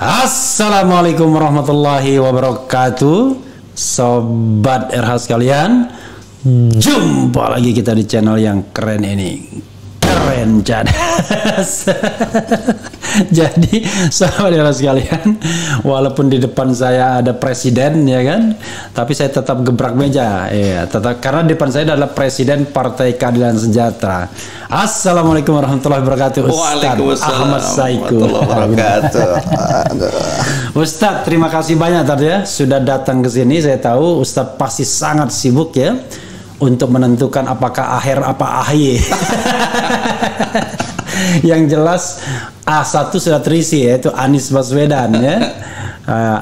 Assalamualaikum warahmatullahi wabarakatuh, Sobat RH sekalian. Jumpa lagi kita di channel yang keren ini. Keren cadas. Jadi sahabat RH sekalian, walaupun di depan saya ada presiden ya kan, tapi saya tetap gebrak meja ya, tetap, karena di depan saya adalah presiden Partai Keadilan Sejahtera. Assalamualaikum warahmatullahi wabarakatuh, Ustadz Ahmad Saiku. Ustadz, terima kasih banyak tadi ya sudah datang ke sini. Saya tahu Ustadz pasti sangat sibuk ya untuk menentukan apakah akhir apa AHY. Yang jelas A1 sudah terisi, yaitu Anies Baswedan ya.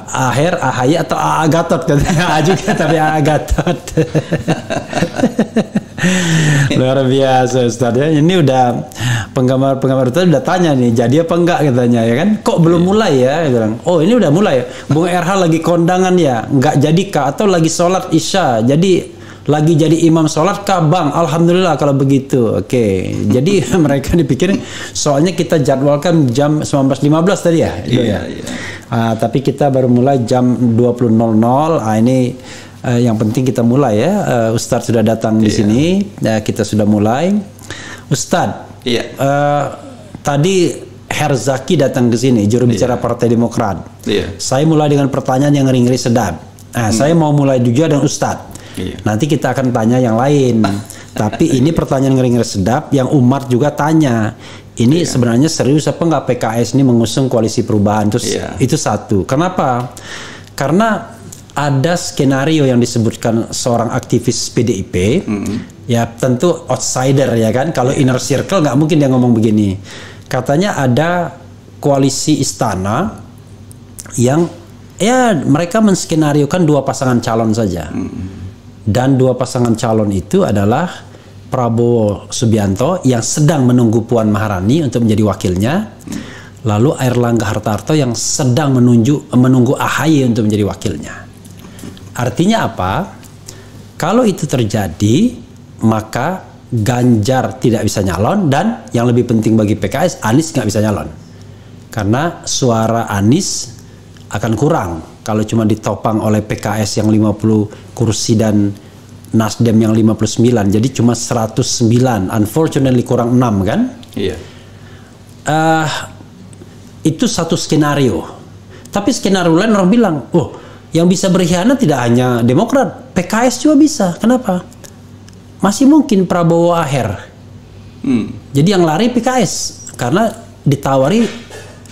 Akhir AHY atau A Gatot katanya. A juga tapi A Gatot. Luar biasa Ustaz ya. Ini udah penggemar itu udah tanya nih, jadi apa enggak katanya ya kan. Kok belum mulai ya? Bilang, oh ini udah mulai. Bung RH lagi kondangan ya, enggak jadi kah? Atau lagi sholat Isya, jadi lagi jadi imam sholat kah Bang? Alhamdulillah kalau begitu. Oke. Jadi mereka dipikir soalnya kita jadwalkan jam 19.15 tadi ya. Iya. Tapi kita baru mulai jam 20.00. Ini yang penting kita mulai ya. Ustadz sudah datang di sini. Kita sudah mulai. Ustadz. Iya. Tadi Herzaki datang ke sini, juru bicara Partai Demokrat. Iya. Saya mulai dengan pertanyaan yang ngeri-ngeri sedap. Saya mau mulai juga dengan Ustadz. Nanti kita akan tanya yang lain. Tapi ini pertanyaan ngeri-ngeri sedap yang Umar juga tanya. Ini sebenarnya serius apa enggak PKS ini mengusung koalisi perubahan? Terus itu satu. Kenapa? Karena ada skenario yang disebutkan seorang aktivis PDIP. Ya tentu outsider ya kan. Kalau inner circle nggak mungkin dia ngomong begini. Katanya ada koalisi istana yang ya mereka menskenariokan dua pasangan calon saja. Dan dua pasangan calon itu adalah Prabowo Subianto yang sedang menunggu Puan Maharani untuk menjadi wakilnya, lalu Airlangga Hartarto yang sedang menunggu AHY untuk menjadi wakilnya. Artinya apa? Kalau itu terjadi, maka Ganjar tidak bisa nyalon, dan yang lebih penting bagi PKS, Anies nggak bisa nyalon. Karena suara Anies akan kurang kalau cuma ditopang oleh PKS yang 50 kursi dan Nasdem yang 59, jadi cuma 109. Unfortunately kurang 6 kan? Iya. Itu satu skenario. Tapi skenario lain orang bilang, oh yang bisa berkhianat tidak hanya Demokrat, PKS juga bisa. Kenapa? Masih mungkin Prabowo akhir. Jadi yang lari PKS karena ditawari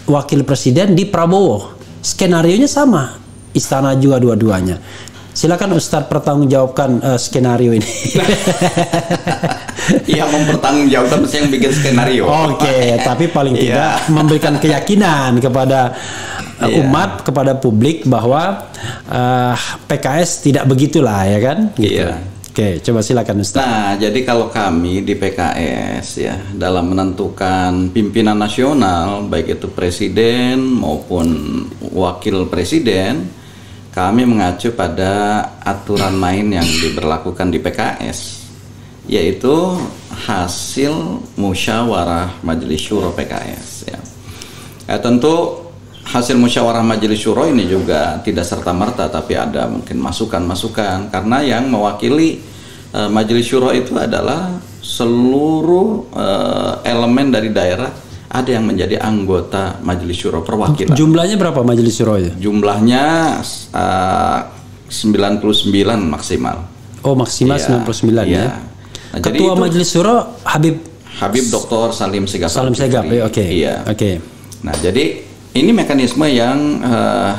wakil presiden di Prabowo. Skenarionya sama, istana juga dua-duanya. Silakan Ustadz pertanggungjawabkan skenario ini. Yang mempertanggungjawabkan mesti yang bikin skenario. Oke, tapi paling tidak memberikan keyakinan kepada umat, kepada publik bahwa PKS tidak begitulah ya kan? Gitu. Oke, coba silakan Ustadz. Nah, jadi kalau kami di PKS ya dalam menentukan pimpinan nasional, baik itu presiden maupun wakil presiden, kami mengacu pada aturan main yang diberlakukan di PKS, yaitu hasil musyawarah Majelis Syuro PKS. Ya, tentu hasil musyawarah Majelis Syuro ini juga tidak serta-merta, tapi ada mungkin masukan-masukan, karena yang mewakili Majelis Syuro itu adalah seluruh elemen dari daerah. Ada yang menjadi anggota Majelis Syuro perwakilan. Jumlahnya berapa Majelis Syuro itu? Jumlahnya 99 maksimal. Oh maksimal 99 ya. Nah, Ketua Majelis Syuro Habib Dr. Salim Segaf. Oke. Nah jadi ini mekanisme yang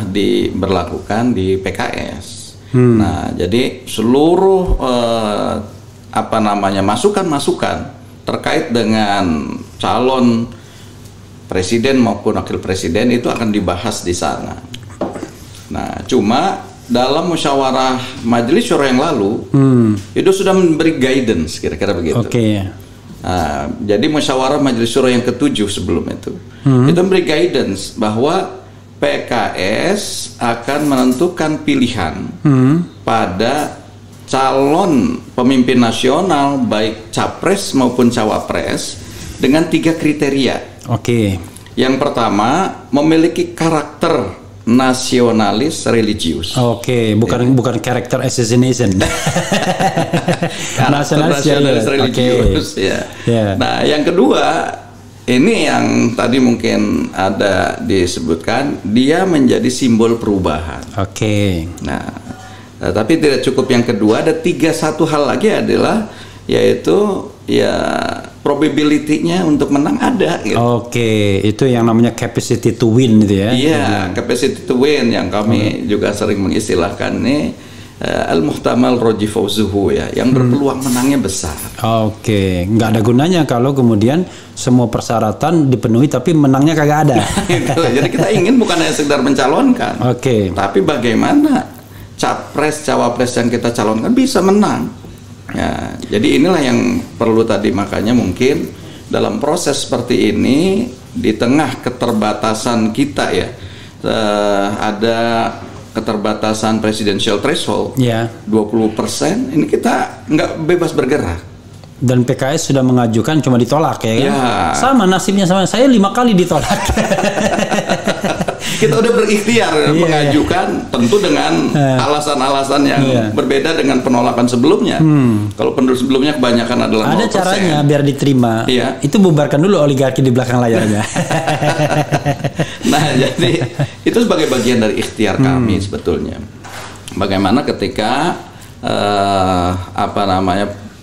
diberlakukan di PKS. Nah jadi seluruh masukan-masukan terkait dengan calon presiden maupun wakil presiden itu akan dibahas di sana. Nah, cuma dalam musyawarah Majelis Syuro yang lalu itu sudah memberi guidance kira-kira begitu. Nah, jadi musyawarah Majelis Syuro yang ke-7 sebelum itu memberi guidance bahwa PKS akan menentukan pilihan pada calon pemimpin nasional baik capres maupun cawapres dengan 3 kriteria. Yang pertama, memiliki karakter nasionalis religius. Oke, bukan karakter assassination. Nasionalis religius, ya. Nah, yang kedua, ini yang tadi mungkin ada disebutkan, dia menjadi simbol perubahan. Oke. Nah, tapi tidak cukup yang kedua, ada satu hal lagi adalah yaitu ya probability-nya untuk menang ada gitu. Oke, itu yang namanya capacity to win gitu ya. Iya, capacity to win yang kami juga sering mengistilahkan ini al-muhtamal roji fauzuhu ya, yang berpeluang menangnya besar. Oke, nggak ada gunanya kalau kemudian semua persyaratan dipenuhi tapi menangnya kagak ada. Jadi kita ingin bukan hanya sekedar mencalonkan, tapi bagaimana capres cawapres yang kita calonkan bisa menang. Ya, jadi inilah yang perlu tadi, makanya mungkin dalam proses seperti ini di tengah keterbatasan kita ya, ada keterbatasan presidential threshold 20%, ini kita nggak bebas bergerak. Dan PKS sudah mengajukan cuma ditolak ya kan? Sama nasibnya sama saya 5 kali ditolak. Kita udah berikhtiar mengajukan, tentu dengan alasan-alasan yang berbeda dengan penolakan sebelumnya. Kalau penduduk sebelumnya kebanyakan adalah 0%. Ada caranya biar diterima. Itu bubarkan dulu oligarki di belakang layarnya. Nah, jadi itu sebagai bagian dari ikhtiar kami sebetulnya. Bagaimana ketika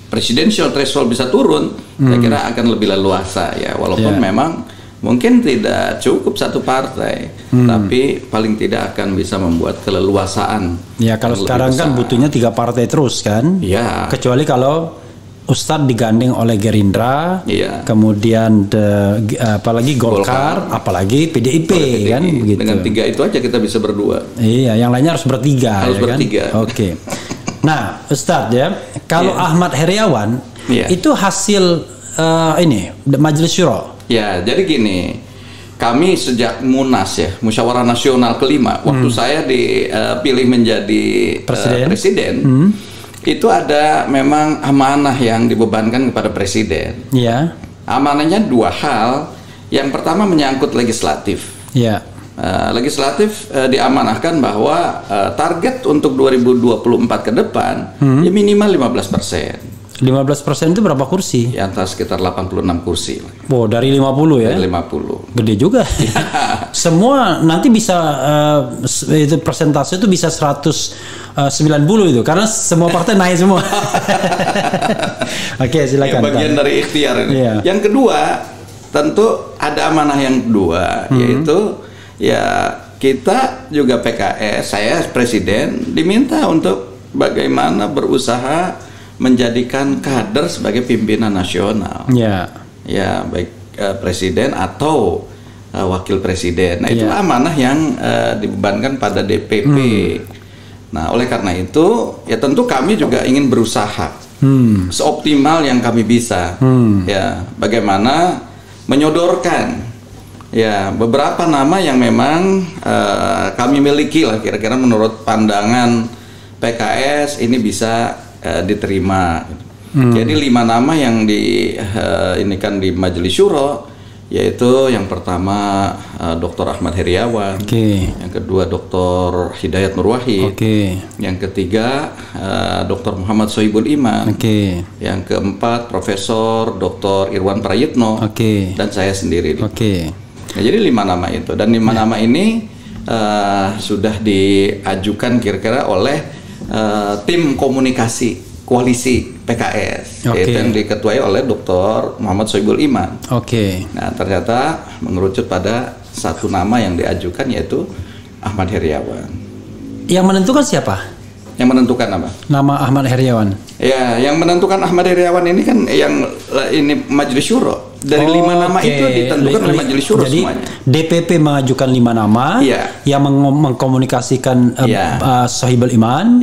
presidential threshold bisa turun, saya kira akan lebih leluasa ya, walaupun memang mungkin tidak cukup satu partai, tapi paling tidak akan bisa membuat keleluasaan. Ya, kalau sekarang kan butuhnya 3 partai terus kan? Ya. Kecuali kalau Ustadz digandeng oleh Gerindra, kemudian apalagi Golkar, apalagi PDIP kan begitu. Dengan 3 itu aja kita bisa berdua. Iya, yang lainnya harus bertiga. Harus bertiga. Kan? Oke. Nah, Ustadz ya, kalau Ahmad Heriawan itu hasil ini Majelis Syuro. Ya, jadi gini, kami sejak Munas ya, Musyawarah Nasional kelima, waktu saya dipilih menjadi presiden, itu ada memang amanah yang dibebankan kepada presiden. Ya. Amanahnya 2 hal. Yang pertama menyangkut legislatif. Ya. Legislatif diamanahkan bahwa target untuk 2024 ke depan ya minimal 15%. 15% itu berapa kursi? Di antara sekitar 86 kursi. Oh, dari 50 ya? Dari 50. Gede juga. Semua nanti bisa itu persentase itu bisa 190 itu karena semua partai naik semua. Oke, silakan. Ya, bagian dari ikhtiar ini. Yang kedua, tentu ada amanah yang kedua, yaitu ya kita juga PKS, saya presiden diminta untuk bagaimana berusaha menjadikan kader sebagai pimpinan nasional. Ya, baik presiden atau wakil presiden. Nah, itu amanah yang dibebankan pada DPP. Nah, oleh karena itu, ya tentu kami juga ingin berusaha seoptimal yang kami bisa. Ya, bagaimana menyodorkan ya beberapa nama yang memang kami miliki lah, kira-kira menurut pandangan PKS ini bisa diterima. Jadi 5 nama yang ini kan di Majelis Syuro, yaitu yang pertama Dr. Ahmad Heriawan, yang kedua Dr. Hidayat Nur Wahid, yang ketiga Dr. Muhammad Sohibul Iman, yang keempat Profesor Dr. Irwan Prayitno, dan saya sendiri. Nah, jadi 5 nama itu, dan 5 nama ini sudah diajukan kira-kira oleh tim komunikasi koalisi PKS, yaitu yang diketuai oleh Dr. Muhammad Sohibul Iman. Nah, ternyata mengerucut pada 1 nama yang diajukan, yaitu Ahmad Heriawan. Yang menentukan siapa? Yang menentukan apa? Nama Ahmad Heriawan. Ya, yang menentukan Ahmad Heriawan ini kan yang ini Majelis Syuro. Dari 5 nama itu ditentukan oleh Majelis Syuro semuanya. DPP mengajukan 5 nama, yang mengkomunikasikan Sohibul Iman.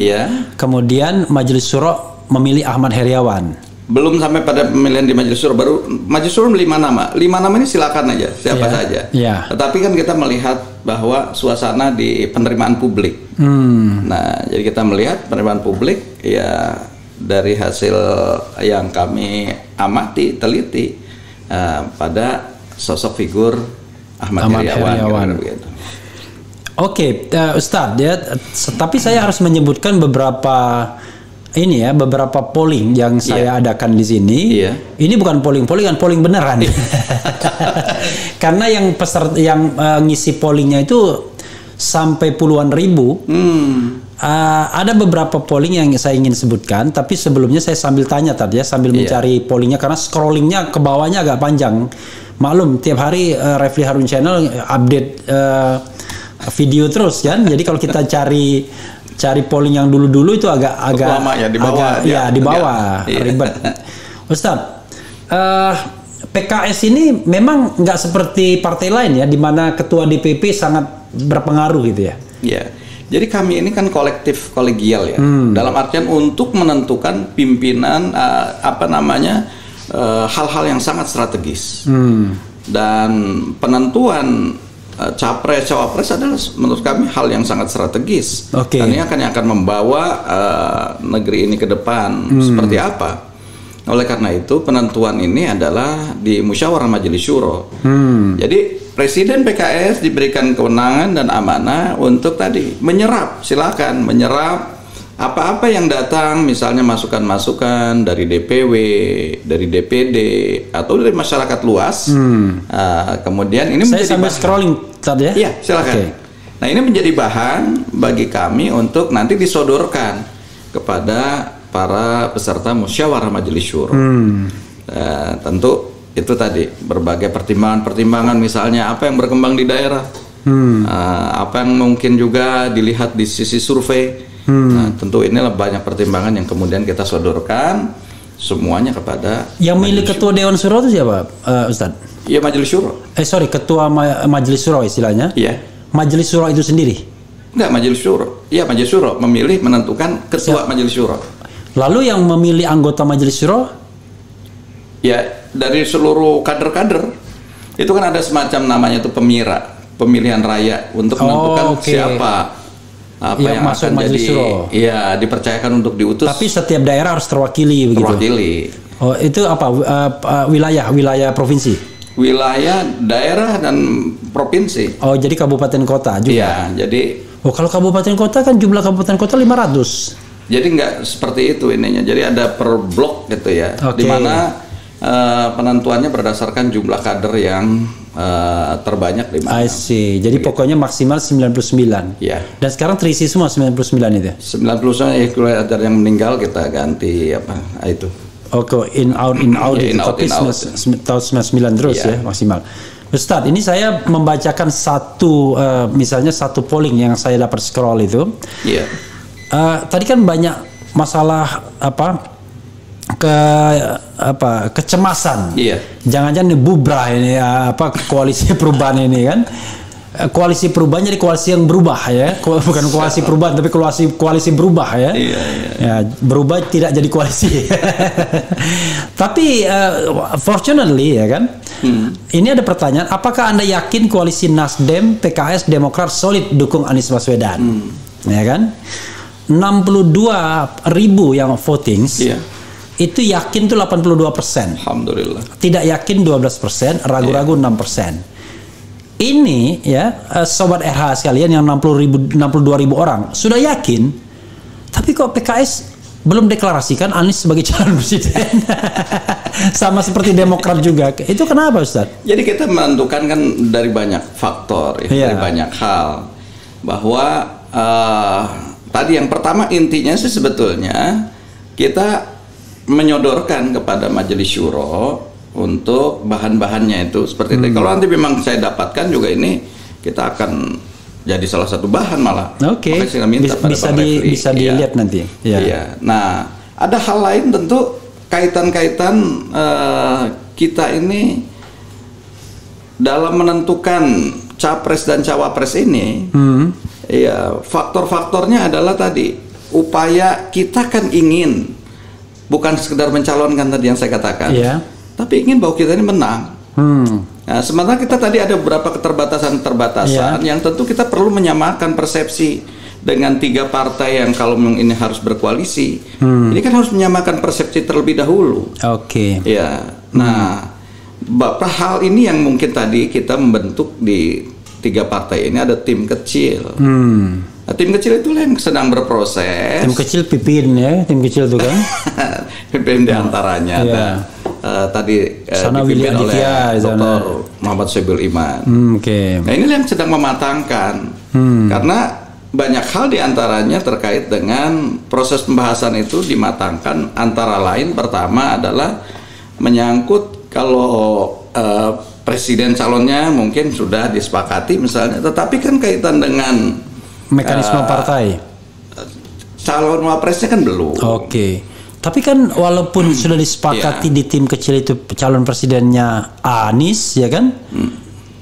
Kemudian Majelis Syuro memilih Ahmad Heriawan. Belum sampai pada pemilihan di Majelis Syuro, baru Majelis Syuro 5 nama. 5 nama ini silakan aja, siapa saja. Tetapi kan kita melihat bahwa suasana di penerimaan publik. Nah, jadi kita melihat penerimaan publik ya dari hasil yang kami amati, teliti pada sosok figur Ahmad Heriawan. Gitu. Oke, Ustadz ya, tapi saya harus menyebutkan beberapa polling yang saya adakan di sini. Ini bukan polling beneran. Karena yang peserta yang ngisi pollingnya itu sampai puluhan ribu. Ada beberapa polling yang saya ingin sebutkan, tapi sebelumnya saya sambil tanya tadi ya, sambil mencari pollingnya karena scrollingnya ke bawahnya agak panjang. Maklum tiap hari Refli Harun Channel update video terus kan. Jadi kalau kita cari polling yang dulu-dulu itu agak lama ya, di bawah. Ribet. Ustadz, PKS ini memang nggak seperti partai lain ya, di mana ketua DPP sangat berpengaruh gitu ya. Iya. Jadi kami ini kan kolektif kolegial ya. Dalam artian untuk menentukan pimpinan hal-hal yang sangat strategis. Dan penentuan capres cawapres adalah menurut kami hal yang sangat strategis. Dan ini akan membawa negeri ini ke depan seperti apa. Oleh karena itu penentuan ini adalah di musyawarah majelis syuro. Jadi Presiden PKS diberikan kewenangan dan amanah untuk tadi menyerap apa-apa yang datang, misalnya masukan-masukan dari DPW, dari DPD atau dari masyarakat luas. Kemudian ini saya sampai scrolling tadi ya. Iya, silakan. Nah, ini menjadi bahan bagi kami untuk nanti disodorkan kepada para peserta musyawarah majelis syuro. Tentu itu tadi berbagai pertimbangan-pertimbangan, misalnya apa yang berkembang di daerah, apa yang mungkin juga dilihat di sisi survei. Nah, tentu inilah banyak pertimbangan yang kemudian kita sodorkan semuanya kepada yang milik ketua Dewan Syuro itu siapa, Ustadz? Iya, majelis syuro. Ketua majelis syuro istilahnya. Iya. Majelis syuro itu sendiri? Enggak, majelis syuro. Iya, majelis syuro memilih menentukan ketua majelis syuro. Lalu yang memilih anggota majelis syuro? Ya, dari seluruh kader-kader itu kan ada semacam namanya itu pemilihan raya untuk menentukan siapa yang masuk akan jadi dipercayakan untuk diutus. Tapi setiap daerah harus terwakili begitu. Terwakili. Oh, itu apa? Wilayah provinsi. Wilayah, daerah dan provinsi. Oh, jadi kabupaten kota juga. Iya, jadi kalau kabupaten kota kan jumlah kabupaten kota 500. Jadi nggak seperti itu ininya. Jadi ada per blok gitu ya. Di mana penentuannya berdasarkan jumlah kader yang terbanyak di mana. I see. Jadi pokoknya maksimal 99. Iya. Dan sekarang terisi semua 99 itu. 99 kalau ada yang meninggal kita ganti itu. In out itu. Tapi tahun 99 terus ya maksimal. Ustadz, ini saya membacakan misalnya satu polling yang saya dapat scroll itu. Iya. Tadi kan banyak masalah kecemasan. Iya. Jangan-jangan bubrah ini koalisi perubahan ini kan. Koalisi perubahan jadi koalisi yang berubah ya. Bukan koalisi perubahan tapi koalisi berubah ya. Iya. Ya, berubah tidak jadi koalisi. Tapi fortunately ya kan. Ini ada pertanyaan, apakah Anda yakin koalisi Nasdem, PKS, Demokrat solid dukung Anies Baswedan? Ya kan? 62.000 yang voting. Itu yakin tuh 82%. Alhamdulillah. Tidak yakin 12%, ragu-ragu 6%. Ini ya sobat RH sekalian yang 62.000 orang sudah yakin, tapi kok PKS belum deklarasikan Anies sebagai calon presiden. Sama seperti Demokrat juga. Itu kenapa, Ustaz? Jadi kita menentukan kan dari banyak faktor dari banyak hal. Bahwa tadi yang pertama intinya sih sebetulnya kita menyodorkan kepada majelis syuro untuk bahan-bahannya itu seperti itu. Kalau nanti memang saya dapatkan juga ini, kita akan jadi salah satu bahan malah. Oke. Bisa dilihat nanti. Iya. Nah, ada hal lain tentu kaitan-kaitan kita ini dalam menentukan capres dan cawapres ini. Iya, faktor-faktornya adalah tadi upaya kita kan ingin bukan sekedar mencalonkan tadi yang saya katakan, tapi ingin bahwa kita ini menang. Nah, sementara kita tadi ada beberapa keterbatasan-keterbatasan yang tentu kita perlu menyamakan persepsi dengan 3 partai yang kalau ini harus berkoalisi. Ini kan harus menyamakan persepsi terlebih dahulu. Oke. Ya. Nah, Bapak hal ini yang mungkin tadi kita membentuk di 3 partai ini ada tim kecil. Nah, tim kecil itu yang sedang berproses. Tim kecil Pipin ya, tim kecil itu kan. Pipin diantaranya ada tadi Willy dipimpin oleh Aditya, Dr. Muhammad Soebul Iman. Nah ini yang sedang mematangkan karena banyak hal diantaranya terkait dengan proses pembahasan itu dimatangkan, antara lain pertama adalah menyangkut kalau presiden calonnya mungkin sudah disepakati misalnya, tetapi kan kaitan dengan mekanisme partai. Calon wapresnya kan belum. Oke. Tapi kan walaupun sudah disepakati di tim kecil itu calon presidennya Anies ya kan?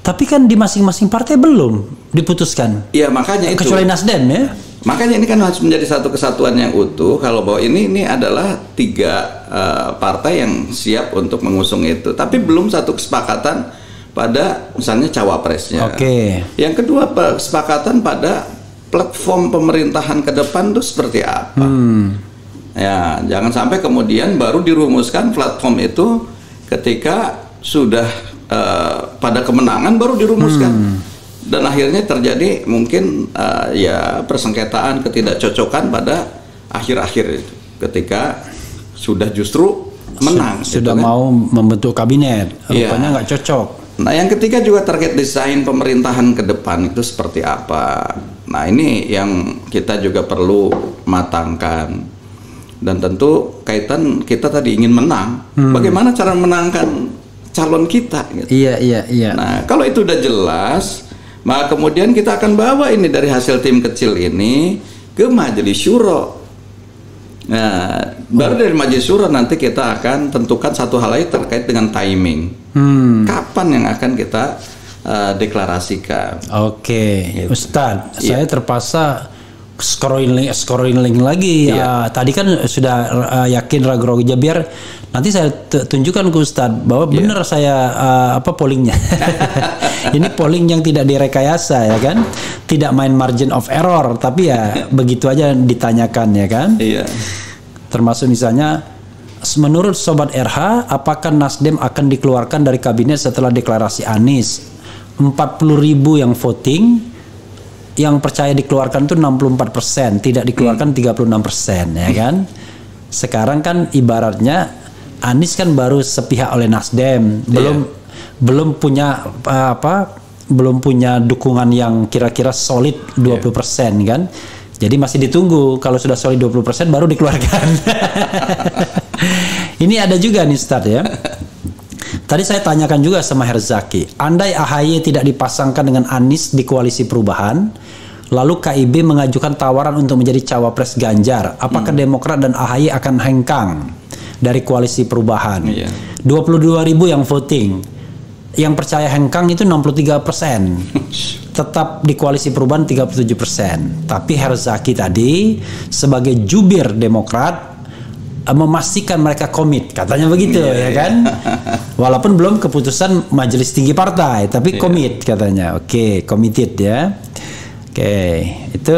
Tapi kan di masing-masing partai belum diputuskan. Iya, makanya itu. Kecuali Nasdem ya. Makanya ini kan harus menjadi satu kesatuan yang utuh. Kalau bahwa ini adalah 3 partai yang siap untuk mengusung itu, tapi belum satu kesepakatan pada misalnya cawapresnya. Oke. Yang kedua kesepakatan pada platform pemerintahan ke depan itu seperti apa. Ya, jangan sampai kemudian baru dirumuskan platform itu ketika sudah pada kemenangan baru dirumuskan. Dan akhirnya terjadi mungkin ya persengketaan, ketidakcocokan pada akhir-akhir itu ketika sudah justru menang. Sudah gitu kan. mau membentuk kabinet, rupanya nggak cocok. Nah, yang ketiga juga terkait desain pemerintahan ke depan itu seperti apa. Nah, ini yang kita juga perlu matangkan. Dan tentu kaitan kita tadi ingin menang. Bagaimana cara menangkan calon kita? Gitu. Iya. Nah, kalau itu udah jelas, maka kemudian kita akan bawa ini dari hasil tim kecil ini ke Majelis Syuro. Nah, baru dari Majelis Syuro nanti kita akan tentukan satu hal lagi terkait dengan timing. Kapan yang akan kita deklarasikan? Oke, gitu. Ustadz, saya terpaksa scrolling lagi. Tadi kan sudah yakin ragu-ragu aja, biar nanti saya tunjukkan ke Ustadz bahwa benar saya pollingnya. Ini polling yang tidak direkayasa ya kan, tidak main margin of error, tapi ya begitu aja ditanyakan ya kan. Termasuk misalnya, menurut Sobat RH, apakah Nasdem akan dikeluarkan dari kabinet setelah deklarasi Anies? 40.000 yang voting, yang percaya dikeluarkan itu 64%, tidak dikeluarkan 36% ya kan. Sekarang kan ibaratnya Anies kan baru sepihak oleh Nasdem, belum punya belum punya dukungan yang kira-kira solid 20% kan. Jadi masih ditunggu, kalau sudah solid 20% baru dikeluarkan. Ini ada juga nih Ustadz ya. Tadi saya tanyakan juga sama Herzaki, andai AHY tidak dipasangkan dengan Anies di koalisi perubahan, lalu KIB mengajukan tawaran untuk menjadi cawapres Ganjar, apakah Demokrat dan AHY akan hengkang dari koalisi perubahan? 22.000 yang voting, yang percaya hengkang itu 63%, tetap di koalisi perubahan 37%. Tapi Herzaki tadi sebagai jubir Demokrat memastikan mereka komit, katanya begitu ya kan. Walaupun belum keputusan majelis tinggi partai, tapi komit katanya. Oke, committed ya. Oke, itu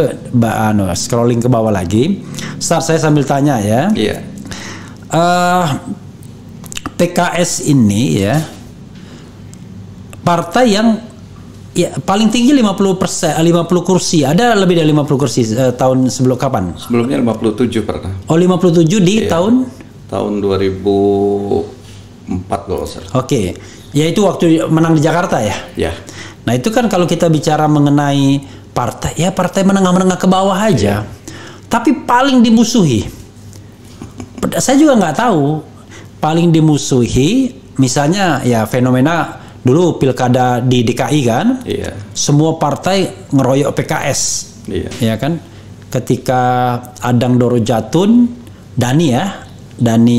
scrolling ke bawah lagi. Start, saya sambil tanya ya. PKS ini ya partai yang paling tinggi 50 kursi. Ada lebih dari 50 kursi tahun sebelum kapan? Sebelumnya 57 pernah. Oh, 57 di tahun 2004 kalau salah. Oke. Ya itu waktu menang di Jakarta ya? Nah, itu kan kalau kita bicara mengenai partai, ya partai menengah-menengah ke bawah aja. Tapi paling dimusuhi. Saya juga nggak tahu. Paling dimusuhi misalnya ya fenomena dulu pilkada di DKI kan, semua partai ngeroyok PKS, ya kan. Ketika Adang Doro Jatun, Dani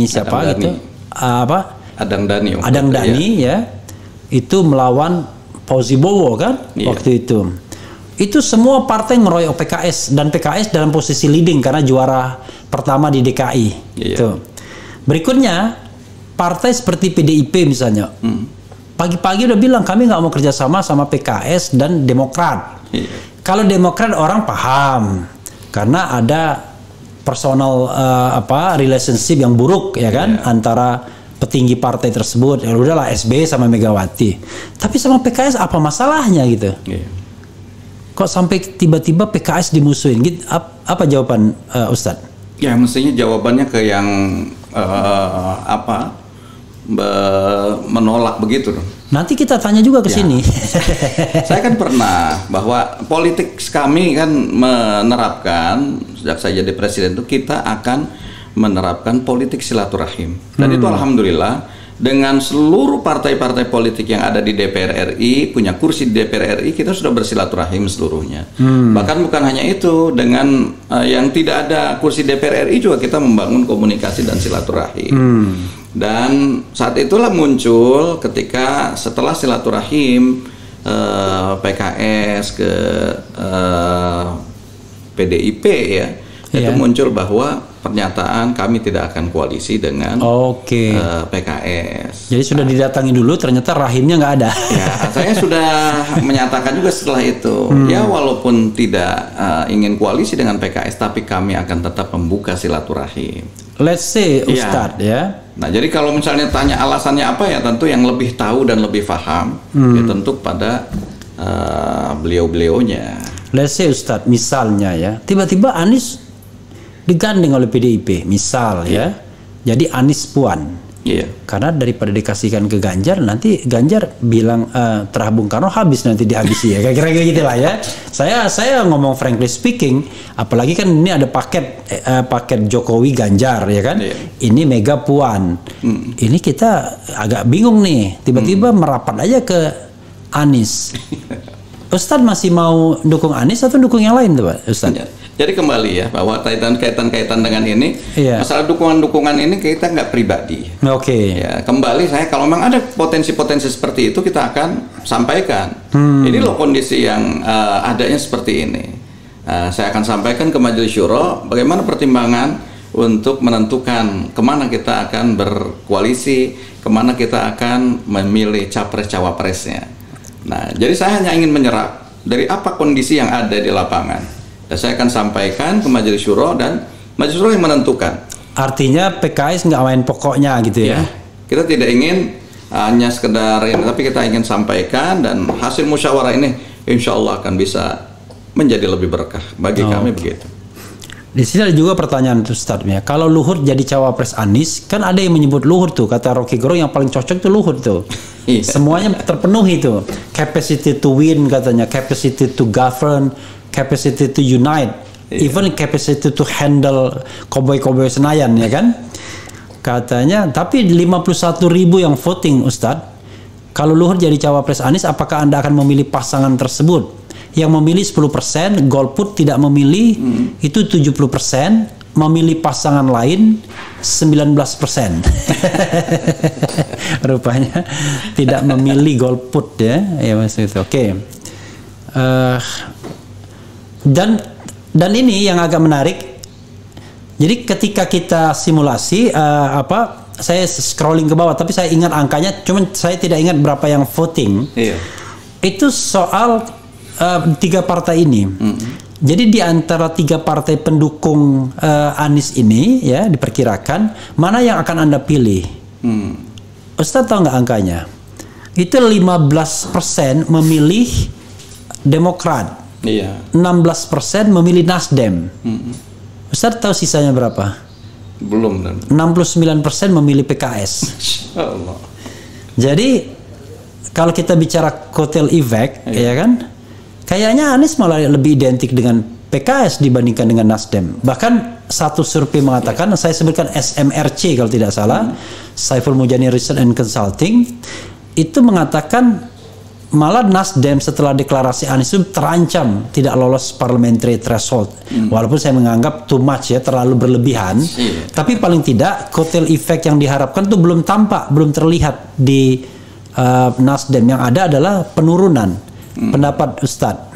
siapa Adang gitu, Adang Dani ya, itu melawan Fauzi Bowo kan, waktu itu semua partai ngeroyok PKS, dan PKS dalam posisi leading karena juara pertama di DKI. Berikutnya partai seperti PDIP misalnya. Pagi-pagi udah bilang kami nggak mau kerjasama sama PKS dan Demokrat. Kalau Demokrat orang paham karena ada personal relationship yang buruk ya kan antara petinggi partai tersebut. Ya udahlah SBY sama Megawati. Tapi sama PKS apa masalahnya gitu? Iya. Kok sampai tiba-tiba PKS dimusuhin? Gitu, apa jawaban Ustadz? Ya mestinya jawabannya ke yang menolak begitu dong. Nanti kita tanya juga ke sini. Saya kan pernah bahwa politik kami kan menerapkan sejak saya jadi presiden itu kita akan menerapkan politik silaturahim. Dan itu alhamdulillah dengan seluruh partai-partai politik yang ada di DPR RI, punya kursi di DPR RI, kita sudah bersilaturahim seluruhnya. Bahkan bukan hanya itu, dengan yang tidak ada kursi DPR RI juga kita membangun komunikasi dan silaturahim. Dan saat itulah muncul ketika setelah silaturahim PKS ke PDIP ya, itu muncul bahwa pernyataan kami tidak akan koalisi dengan PKS. Jadi sudah didatangi dulu, ternyata rahimnya nggak ada. Ya, saya sudah menyatakan juga setelah itu, ya walaupun tidak ingin koalisi dengan PKS, tapi kami akan tetap membuka silaturahim. Let's say Ustadz ya. Nah, jadi kalau misalnya tanya alasannya apa ya, tentu yang lebih tahu dan lebih paham, ya tentu pada beliau-beliaunya. Let's say Ustadz, misalnya ya, tiba-tiba Anies digandeng oleh PDIP, misal ya. Jadi Anies Puan. Iya. Karena daripada dikasihkan ke Ganjar, nanti Ganjar bilang terah Bung Karno habis nanti dihabisi ya. Kira-kira gitulah ya. Saya ngomong frankly speaking, apalagi kan ini ada paket Jokowi Ganjar ya kan. Iya. Ini Mega Puan. Ini kita agak bingung nih. Tiba-tiba merapat aja ke Anies. Ustadz masih mau dukung Anies atau dukung yang lain tuh Pak Ustadz? Ya. Jadi kembali ya, bahwa kaitan-kaitan dengan ini, masalah dukungan-dukungan ini kita nggak pribadi. Ya, kembali saya kalau memang ada potensi-potensi seperti itu kita akan sampaikan. Ini loh kondisi yang adanya seperti ini. Saya akan sampaikan ke Majelis Syuro bagaimana pertimbangan untuk menentukan kemana kita akan berkoalisi, kemana kita akan memilih capres-cawapresnya. Nah, jadi saya hanya ingin menyerap dari apa kondisi yang ada di lapangan. Dan saya akan sampaikan ke Majelis Syuro dan Majelis Syuro yang menentukan. Artinya PKS nggak main pokoknya gitu ya? Kita tidak ingin hanya sekedar ini, tapi kita ingin sampaikan dan hasil musyawarah ini insya Allah akan bisa menjadi lebih berkah bagi kami begitu. Di sini ada juga pertanyaan Ustadz ya. Kalau Luhut jadi cawapres Anies, kan ada yang menyebut Luhut tuh, kata Rocky Gerung yang paling cocok tuh Luhut tuh. Semuanya terpenuhi tuh. Capacity to win katanya, capacity to govern, capacity to unite, even capacity to handle koboi-koboi Senayan ya kan. Katanya, tapi 51.000 yang voting Ustadz. Kalau Luhut jadi cawapres Anies, apakah Anda akan memilih pasangan tersebut? Yang memilih 10%, golput tidak memilih itu 70%, memilih pasangan lain 19%. Rupanya tidak memilih golput ya, ya maksud itu. Oke. Dan ini yang agak menarik. Jadi ketika kita simulasi saya scrolling ke bawah, tapi saya ingat angkanya, cuman saya tidak ingat berapa yang voting. Itu soal 3 partai ini. Jadi di antara 3 partai pendukung Anies ini ya diperkirakan mana yang akan Anda pilih. Ustadz tahu nggak angkanya? Itu 15% memilih Demokrat. 16% memilih Nasdem. Ustadz tahu sisanya berapa? Belum. 69% memilih PKS. Allah. Jadi kalau kita bicara kotel efek, ya kan? Kayaknya Anies malah lebih identik dengan PKS dibandingkan dengan Nasdem. Bahkan satu survei mengatakan, saya sebutkan SMRC kalau tidak salah, Saiful Mujani Research and Consulting, itu mengatakan malah Nasdem setelah deklarasi Anies itu terancam tidak lolos parliamentary threshold. Walaupun saya menganggap too much ya, terlalu berlebihan. Tapi paling tidak kotel efek yang diharapkan itu belum tampak, belum terlihat di Nasdem. Yang ada adalah penurunan. Pendapat Ustadz.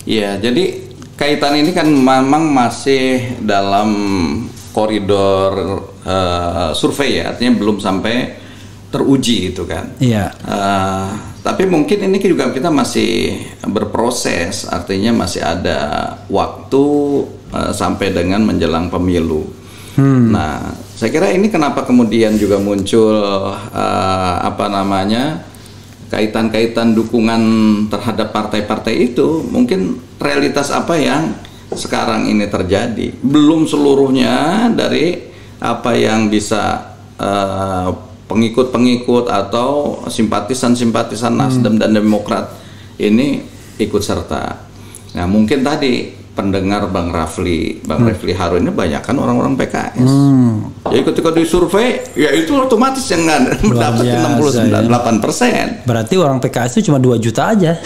Ya, jadi kaitan ini kan memang masih dalam koridor survei ya, artinya belum sampai teruji itu kan. Iya. Tapi mungkin ini juga kita masih berproses, artinya masih ada waktu sampai dengan menjelang pemilu. Nah, saya kira ini kenapa kemudian juga muncul kaitan-kaitan dukungan terhadap partai-partai itu, mungkin realitas apa yang sekarang ini terjadi. Belum seluruhnya dari apa yang bisa pengikut-pengikut atau simpatisan-simpatisan Nasdem dan Demokrat ini ikut serta. Nah, mungkin tadi pendengar Bang Refli Harun ini banyak kan orang-orang PKS. Jadi ketika disurvei, ya itu otomatis yang mendapat 69,8%. Berarti orang PKS itu cuma 2 juta aja.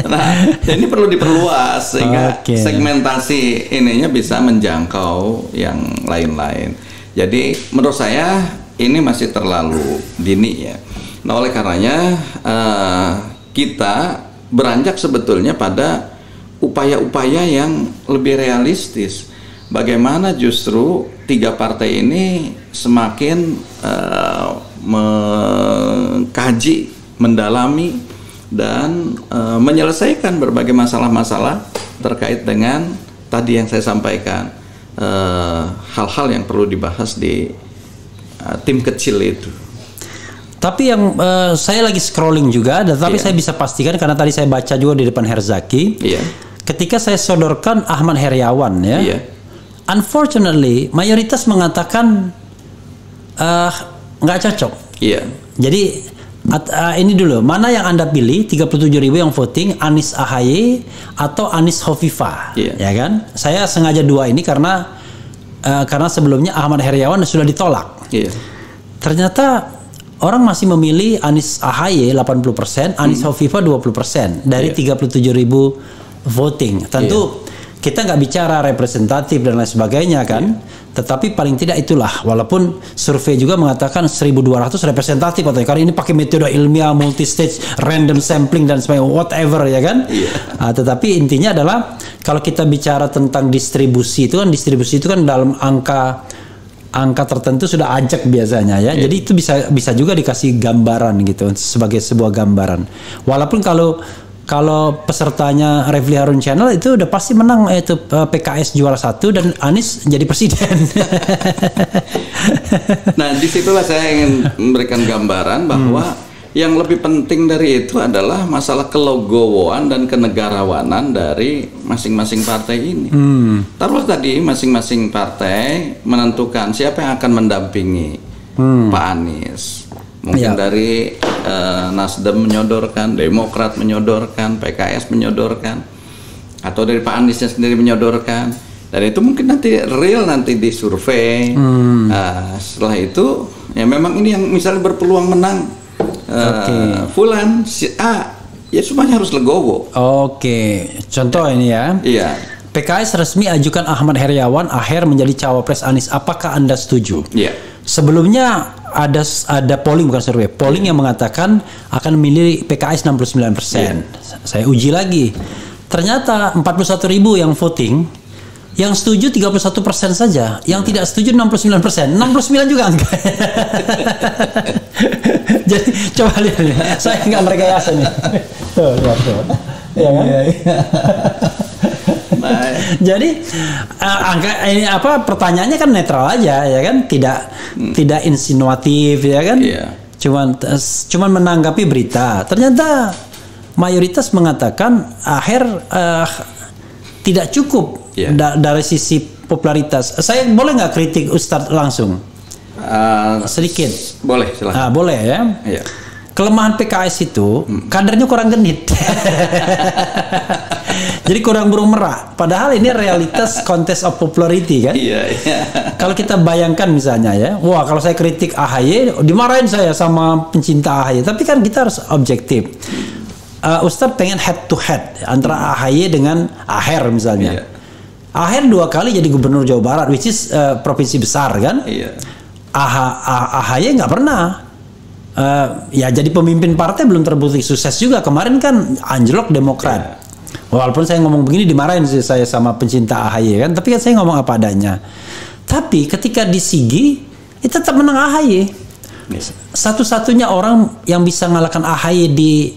Nah, ini perlu diperluas sehingga segmentasi ininya bisa menjangkau yang lain-lain. Jadi menurut saya ini masih terlalu dini ya. Nah, oleh karenanya kita beranjak sebetulnya pada upaya-upaya yang lebih realistis. Bagaimana justru 3 partai ini semakin mengkaji, mendalami, dan menyelesaikan berbagai masalah-masalah terkait dengan tadi yang saya sampaikan, hal-hal yang perlu dibahas di tim kecil itu. Tapi yang saya lagi scrolling juga, tapi saya bisa pastikan karena tadi saya baca juga di depan Herzaki. Ketika saya sodorkan Ahmad Heriawan ya, unfortunately mayoritas mengatakan nggak cocok. Jadi ini dulu, mana yang Anda pilih? 37.000 yang voting, Anies AHY atau Anies Hovifah, ya kan? Saya sengaja 2 ini karena sebelumnya Ahmad Heriawan sudah ditolak. Ternyata orang masih memilih Anies AHY 80%, Anies Hovifah 20% dari 37.000 voting. Tentu kita nggak bicara representatif dan lain sebagainya kan, tetapi paling tidak itulah. Walaupun survei juga mengatakan 1.200 representatif, atau karena ini pakai metode ilmiah, multi-stage, random sampling dan sebagainya, whatever ya kan. Tetapi intinya adalah kalau kita bicara tentang distribusi itu kan dalam angka tertentu sudah ajak biasanya ya. Jadi itu bisa juga dikasih gambaran gitu sebagai sebuah gambaran. Walaupun kalau pesertanya Refli Harun Channel itu udah pasti menang, itu PKS juara 1 dan Anies jadi presiden. Nah, disitulah saya ingin memberikan gambaran bahwa yang lebih penting dari itu adalah masalah kelegowoan dan kenegarawanan dari masing-masing partai ini. Taruh tadi masing-masing partai menentukan siapa yang akan mendampingi Pak Anies. Mungkin dari Nasdem menyodorkan, Demokrat menyodorkan, PKS menyodorkan, atau dari Pak Aniesnya sendiri menyodorkan. Dan itu mungkin nanti real nanti disurvei. Setelah itu ya memang ini yang misalnya berpeluang menang. Fulan si A, ya semuanya harus legowo. Contoh ini ya. PKS resmi ajukan Ahmad Heriawan AHER menjadi cawapres Anies. Apakah Anda setuju? Sebelumnya ada polling, bukan survei, polling yang mengatakan akan memilih PKS 69%. Saya uji lagi. Ternyata 41.000 yang voting, yang setuju 31% saja, yang tidak setuju 69%. 69 juga enggak. Jadi coba lihat nih, saya nggak merekayasa nih. Tuh, lihat tuh. Ya kan? Jadi angka ini pertanyaannya kan netral aja ya kan, tidak insinuatif ya kan. Cuman menanggapi berita. Ternyata mayoritas mengatakan AHER tidak cukup dari sisi popularitas. Saya boleh nggak kritik Ustadz langsung? Sedikit. Boleh, silahkan. Boleh ya. Kelemahan PKS itu kadernya kurang genit. Jadi kurang burung merak. Padahal ini realitas contest of popularity kan. Kalau kita bayangkan misalnya ya, wah kalau saya kritik AHY dimarahin saya sama pencinta AHY. Tapi kan kita harus objektif. Ustadz pengen head to head antara AHY dengan AHER misalnya. AHER 2 kali jadi gubernur Jawa Barat, which is provinsi besar kan. AHY nggak pernah. Ya jadi pemimpin partai belum terbukti sukses juga. Kemarin kan anjlok Demokrat. Walaupun saya ngomong begini dimarahin sih saya sama pencinta AHY kan, tapi kan saya ngomong apa adanya. Tapi ketika di Sigi itu tetap menang AHY. Satu-satunya orang yang bisa ngalahkan AHY di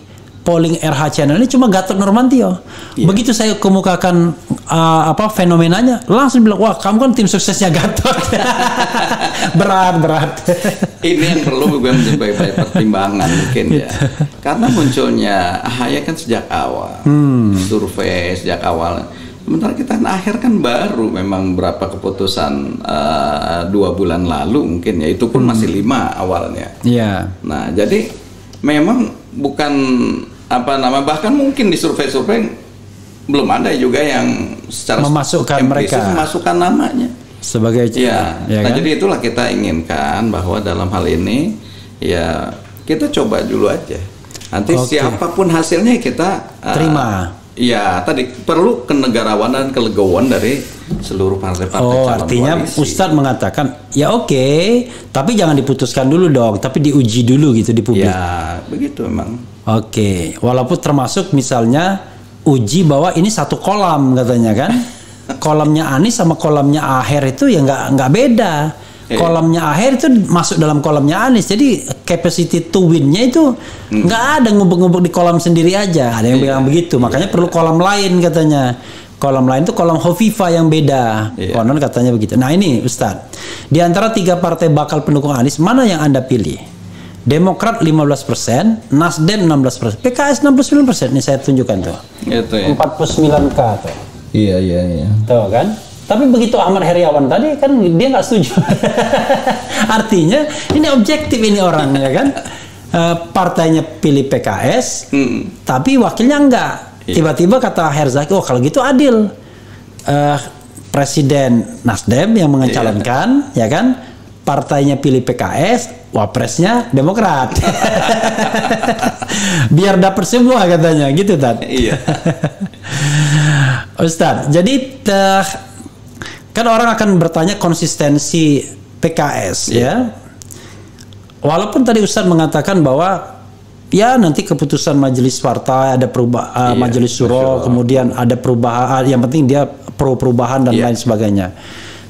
polling RH channel ini cuma Gatot Nurmantio. Begitu saya kemukakan fenomenanya, langsung bilang, wah kamu kan tim suksesnya Gatot. berat. Ini yang perlu gue sebagai pertimbangan mungkin ya. Karena munculnya AHY kan sejak awal, survei sejak awal. Sementara kita akhir kan baru memang berapa keputusan 2 bulan lalu mungkin ya, itu pun masih 5 awalnya. Iya. Nah jadi memang bukan bahkan mungkin di survei-survei belum ada juga yang secara memasukkan mereka, memasukkan namanya sebagai ya kan? Jadi itulah kita inginkan bahwa dalam hal ini ya kita coba dulu aja, nanti siapapun hasilnya kita terima. Ya tadi perlu kenegarawanan dan kelegowoan dari seluruh partai-partai calon artinya koalisi. Ustadz mengatakan ya tapi jangan diputuskan dulu dong, tapi diuji dulu gitu di publik. Ya begitu memang. Walaupun termasuk misalnya uji bahwa ini satu kolam katanya kan. Kolamnya Anies sama kolamnya Aher itu ya nggak beda. Kolamnya Aher itu masuk dalam kolamnya Anies, jadi capacity to win-nya itu nggak ada ngubek-ngubek di kolam sendiri aja. Ada yang bilang begitu, makanya perlu kolam lain katanya. Kolam lain itu kolam Hovifah yang beda. Konon katanya begitu. Nah ini Ustadz, di antara 3 partai bakal pendukung Anies, mana yang Anda pilih? Demokrat 15%, Nasdem 16%, PKS 69%. Ini saya tunjukkan tuh. Itu ya. 49K tuh. Iya. Tuh kan? Tapi begitu Ahmad Heriawan tadi kan dia nggak setuju. Artinya ini objektif ini orang ya kan. Partainya pilih PKS, tapi wakilnya enggak. Tiba-tiba kata Herzaki, kalau gitu adil. Presiden Nasdem yang mencalonkan, ya kan? Partainya pilih PKS, wapresnya Demokrat. Biar dapat semua katanya, gitu Tad. Iya. Ustadz, jadi kan orang akan bertanya konsistensi PKS ya. Walaupun tadi Ustadz mengatakan bahwa ya nanti keputusan majelis partai ada perubahan, majelis syuro, kemudian ada perubahan, yang penting dia pro perubahan dan lain sebagainya.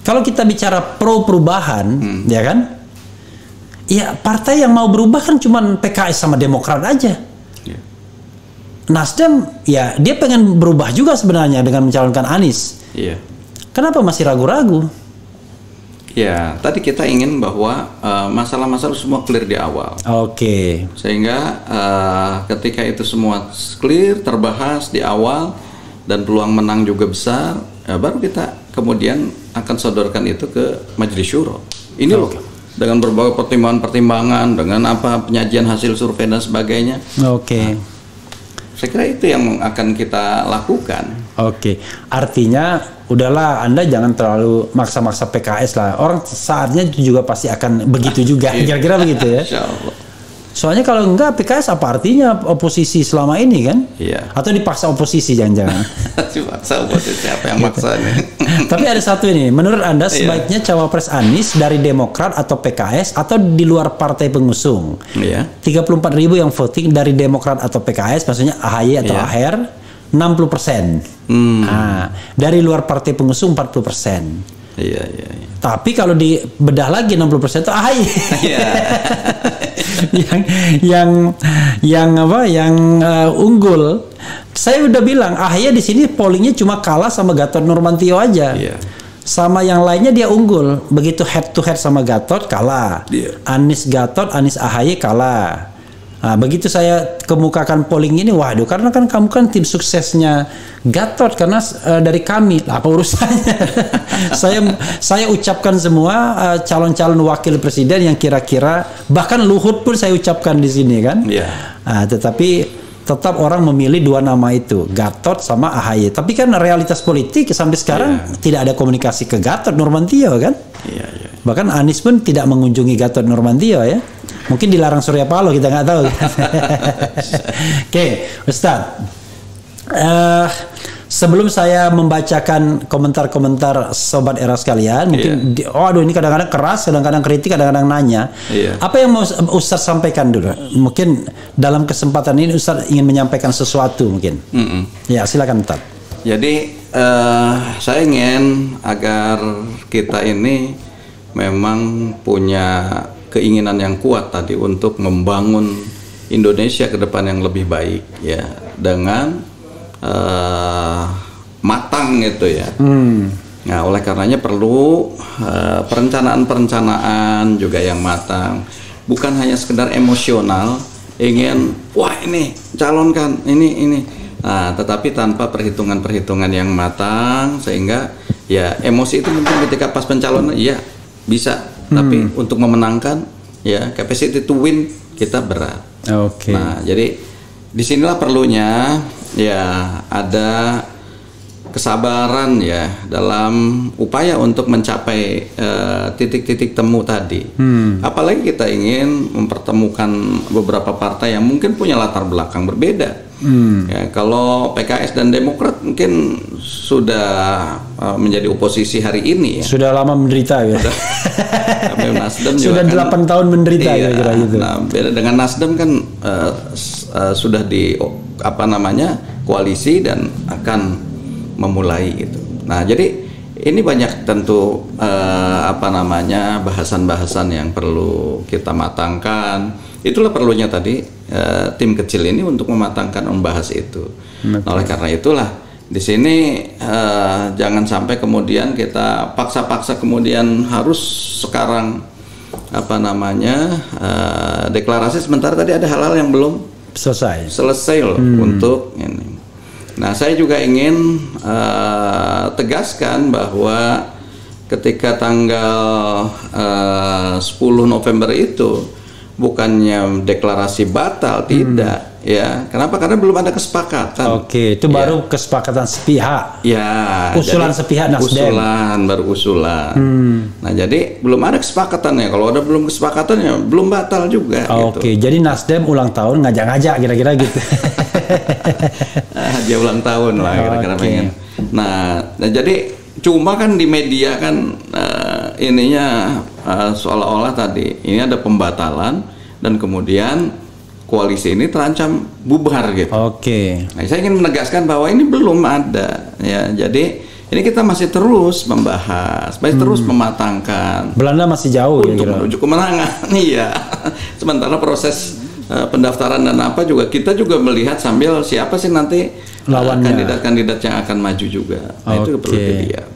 Kalau kita bicara pro perubahan, ya kan? Ya partai yang mau berubah kan cuma PKS sama Demokrat aja. Nasdem ya dia pengen berubah juga sebenarnya dengan mencalonkan Anies. Iya. Kenapa masih ragu-ragu? Ya, tadi kita ingin bahwa masalah-masalah semua clear di awal. Sehingga ketika itu semua clear, terbahas di awal dan peluang menang juga besar, baru kita kemudian akan sodorkan itu ke Majelis Syuro. Ini loh, dengan berbagai pertimbangan-pertimbangan, dengan penyajian hasil survei dan sebagainya. Saya kira itu yang akan kita lakukan. Artinya udahlah, Anda jangan terlalu maksa-maksa PKS lah. Orang saatnya juga pasti akan begitu juga. Kira-kira begitu ya. Insyaallah. Soalnya kalau enggak PKS apa artinya oposisi selama ini kan? Atau dipaksa oposisi jangan-jangan. Dipaksa oposisi, apa yang maksa nih? Tapi ada satu ini, menurut Anda sebaiknya cawapres Anies dari Demokrat atau PKS atau di luar partai pengusung? 34.000 yang voting dari Demokrat atau PKS, maksudnya AHY atau Aher 60%. Nah, dari luar partai pengusung 40%. Tapi kalau dibedah lagi 60% itu AHY. yang unggul. Saya udah bilang AHY di sini pollingnya cuma kalah sama Gatot Nurmantio aja. Sama yang lainnya dia unggul. Begitu head to head sama Gatot kalah. Anies Gatot, Anies AHY kalah. Nah, begitu saya kemukakan polling ini, waduh, karena kan kamu kan tim suksesnya Gatot, karena dari kami, apa urusannya? saya ucapkan semua calon-calon wakil presiden yang kira-kira, bahkan Luhut pun saya ucapkan di sini kan. Nah, tetapi tetap orang memilih 2 nama itu, Gatot sama AHY. Tapi kan realitas politik sampai sekarang tidak ada komunikasi ke Gatot Nurmantio kan. Bahkan Anies pun tidak mengunjungi Gatot Nurmantio ya. Mungkin dilarang Surya Paloh, kita nggak tahu. Ustadz. Sebelum saya membacakan komentar-komentar Sobat Era sekalian, mungkin ini kadang-kadang keras, kadang-kadang kritik, kadang-kadang nanya. Apa yang mau Ustadz sampaikan dulu? Mungkin dalam kesempatan ini Ustadz ingin menyampaikan sesuatu mungkin. Ya, silakan Ustadz. Jadi saya ingin agar kita ini memang punya keinginan yang kuat tadi untuk membangun Indonesia ke depan yang lebih baik ya, dengan matang gitu ya. Nah, oleh karenanya perlu perencanaan juga yang matang, bukan hanya sekedar emosional ingin wah ini calonkan ini. Nah, tetapi tanpa perhitungan yang matang, sehingga ya emosi itu mungkin ketika pas pencalonan ya bisa, tapi untuk memenangkan ya capacity to win kita berat. Nah, jadi disinilah perlunya ya ada kesabaran ya dalam upaya untuk mencapai titik-titik temu tadi. Apalagi kita ingin mempertemukan beberapa partai yang mungkin punya latar belakang berbeda. Ya, kalau PKS dan Demokrat mungkin sudah menjadi oposisi hari ini ya. Sudah lama menderita ya. Nasdem sudah 8 tahun menderita kira-kira gitu. Nah, beda dengan Nasdem kan sudah di koalisi dan akan memulai gitu. Nah, jadi ini banyak tentu bahasan-bahasan yang perlu kita matangkan. Itulah perlunya tadi tim kecil ini untuk mematangkan membahas itu. Nah, oleh karena itulah di sini jangan sampai kemudian kita paksa-paksa kemudian harus sekarang deklarasi, sementara tadi ada hal-hal yang belum selesai loh untuk ini. Nah, saya juga ingin tegaskan bahwa ketika tanggal 10 November itu bukannya deklarasi batal, tidak ya. Kenapa? Karena belum ada kesepakatan. Itu baru kesepakatan sepihak. Ya, usulan sepihak Nasdem. Usulan. Nah, jadi belum ada kesepakatannya. Kalau ada belum kesepakatannya, belum batal juga. Jadi Nasdem ulang tahun ngajak-ngajak kira-kira gitu. Dia ulang tahun lah kira-kira pengen. Nah, jadi cuma kan di media kan ininya seolah-olah tadi ini ada pembatalan dan kemudian koalisi ini terancam bubar gitu. Nah, saya ingin menegaskan bahwa ini belum ada ya. Jadi ini kita masih terus membahas, masih terus mematangkan. Belanda masih jauh untuk menuju kemenangan. Iya. Sementara proses pendaftaran dan juga kita juga melihat sambil siapa sih nanti kandidat-kandidat yang akan maju juga. Nah, itu perlu dilihat.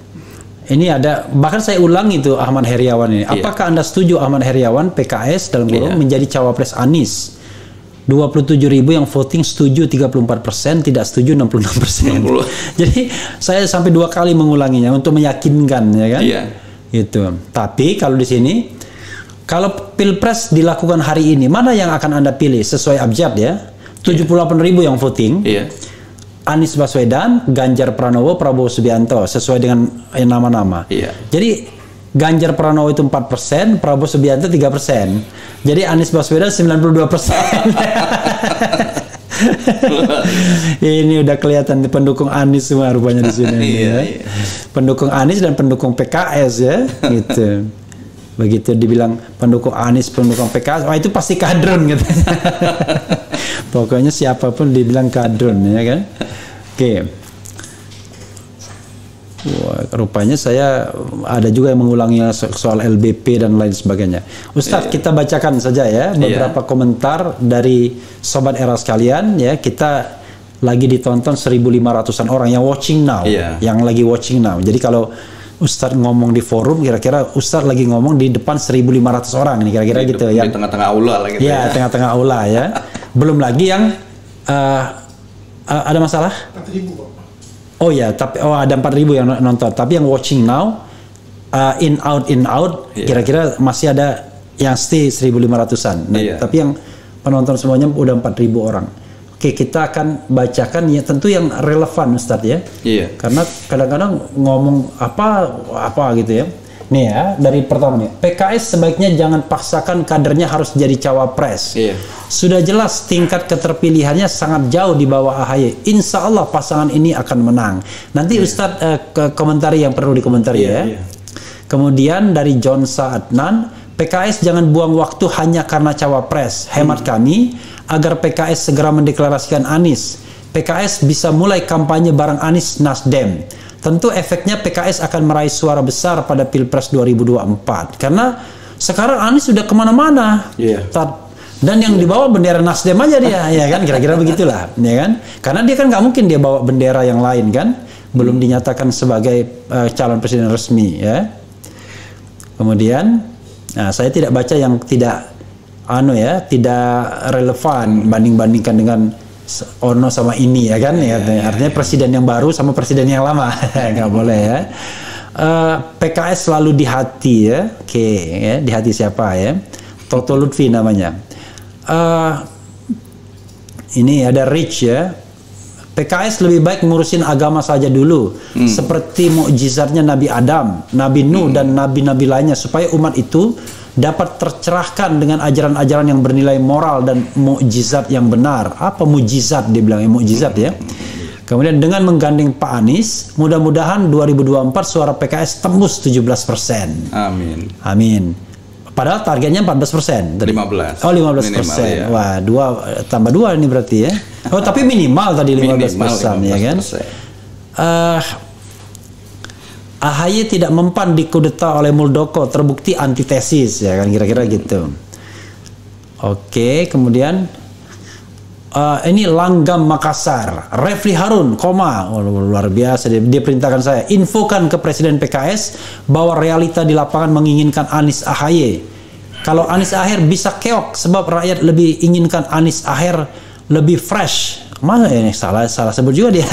Ini ada, bahkan saya ulang itu Ahmad Heriawan ini. Apakah Anda setuju Ahmad Heriawan PKS dalam kurung menjadi cawapres Anies? 27.000 yang voting setuju 34%, tidak setuju 66%. Jadi saya sampai 2 kali mengulanginya untuk meyakinkan, ya kan? Itu. Tapi kalau di sini, kalau pilpres dilakukan hari ini, mana yang akan Anda pilih sesuai abjad ya? 78.000 yang voting. Anies Baswedan, Ganjar Pranowo, Prabowo Subianto sesuai dengan nama-nama. Jadi Ganjar Pranowo itu 4%, Prabowo Subianto 3%. Jadi Anies Baswedan 92%. Ini udah kelihatan pendukung Anies semua rupanya di sini. Pendukung Anies dan pendukung PKS ya, gitu. Begitu dibilang pendukung Anies, pendukung PKS, itu pasti kadrun gitu. Pokoknya siapapun dibilang kadrun, ya kan? Wah, rupanya saya ada juga yang mengulangi soal LBP dan lain sebagainya. Ustadz, kita bacakan saja ya beberapa komentar dari sobat era sekalian ya. Kita lagi ditonton 1.500-an orang yang watching now, yang lagi watching now. Jadi kalau Ustadz ngomong di forum, kira-kira Ustadz lagi ngomong di depan 1.500 orang ini kira-kira gitu ya. Di tengah-tengah aula lah gitu ya. Tengah-tengah aula ya. Belum lagi yang ada masalah? 4.000 Pak. Oh ya, tapi ada 4.000 yang nonton. Tapi yang watching now in out, kira-kira masih ada yang stay 1.500-an. Nah, tapi yang penonton semuanya udah 4.000 orang. Kita akan bacakan ya tentu yang relevan Ustadz ya. Karena kadang-kadang ngomong apa gitu ya. Nih ya, dari pertama nih, PKS sebaiknya jangan paksakan kadernya harus jadi cawapres. Sudah jelas tingkat keterpilihannya sangat jauh di bawah AHY. Insya Allah pasangan ini akan menang. Nanti Ustadz komentari yang perlu dikomentari ya. Kemudian dari John Saadnan, PKS jangan buang waktu hanya karena cawapres. Hemat kami, agar PKS segera mendeklarasikan Anies. PKS bisa mulai kampanye bareng Anies Nasdem. Tentu efeknya PKS akan meraih suara besar pada Pilpres 2024. Karena sekarang Anies sudah kemana-mana. Dan yang dibawa bendera Nasdem aja dia, ya kan, kira-kira begitulah, ya kan? Karena dia kan nggak mungkin dia bawa bendera yang lain kan, belum dinyatakan sebagai calon presiden resmi, ya. Kemudian, nah, saya tidak baca yang tidak, tidak relevan banding-bandingkan dengan ono sama ini, ya kan? Artinya presiden yang baru sama presiden yang lama, nggak boleh ya. PKS selalu di hati, ya, ya, di hati siapa ya? Toto Lutfi namanya. Ini ada Rich ya. PKS lebih baik ngurusin agama saja dulu, seperti mukjizatnya Nabi Adam, Nabi Nuh dan nabi-nabi lainnya, supaya umat itu dapat tercerahkan dengan ajaran-ajaran yang bernilai moral dan mukjizat yang benar. Apa mukjizat? Dia bilang mukjizat ya. Kemudian dengan menggandeng Pak Anies, mudah-mudahan 2024 suara PKS tembus 17%. Amin. Amin. Padahal targetnya 14%. 15. Oh, 15%. Ya. Wah, 2 tambah 2 ini berarti ya. Oh, tapi minimal tadi 15%, ya kan? AHY tidak mempan dikudeta oleh Muldoko, terbukti antitesis, ya kan, kira-kira gitu. Oke, kemudian ini Langgam Makassar, Refli Harun, luar biasa, dia perintahkan saya, infokan ke Presiden PKS bahwa realita di lapangan menginginkan Anies AHY. Kalau Anies AHY bisa keok, sebab rakyat lebih inginkan Anies AHY lebih fresh. Mana ini salah sebut juga dia.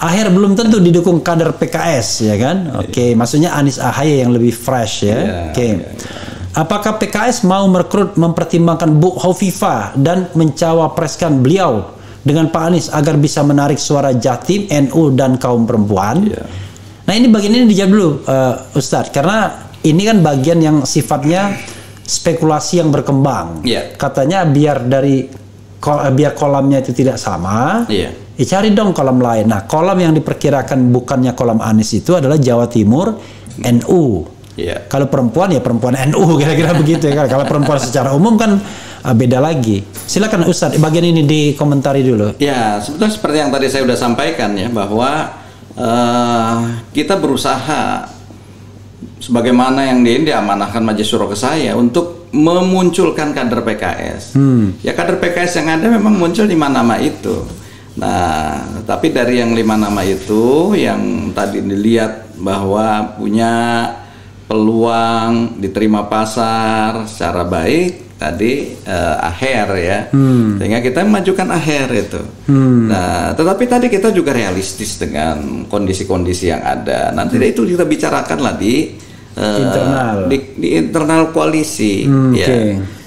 AHY belum tentu didukung kader PKS, ya kan? Oke, maksudnya Anies AHY yang lebih fresh ya. Oke. Apakah PKS mau merekrut mempertimbangkan Bu Hovifah dan mencawapreskan beliau dengan Pak Anies agar bisa menarik suara Jatim, NU dan kaum perempuan? Nah, ini bagian ini dijawab dulu, Ustadz, karena ini kan bagian yang sifatnya spekulasi yang berkembang. Katanya biar kolamnya itu tidak sama, cari dong kolam lain. Nah, kolam yang diperkirakan bukannya kolam Anies itu adalah Jawa Timur, NU. Kalau perempuan ya perempuan NU, kira-kira begitu ya. Kalau perempuan secara umum kan beda lagi. Silakan Ustadz, bagian ini dikomentari dulu. Ya, sebetulnya seperti yang tadi saya sudah sampaikan ya, bahwa kita berusaha sebagaimana yang diamanahkan Majelis Syuro ke saya untuk memunculkan kader PKS. Ya, kader PKS yang ada memang muncul 5 nama itu. Nah, tapi dari yang 5 nama itu yang tadi dilihat bahwa punya peluang diterima pasar secara baik tadi AHR ya, sehingga kita memajukan AHR itu. Nah, tetapi tadi kita juga realistis dengan kondisi-kondisi yang ada. Nanti itu kita bicarakan lah di internal koalisi.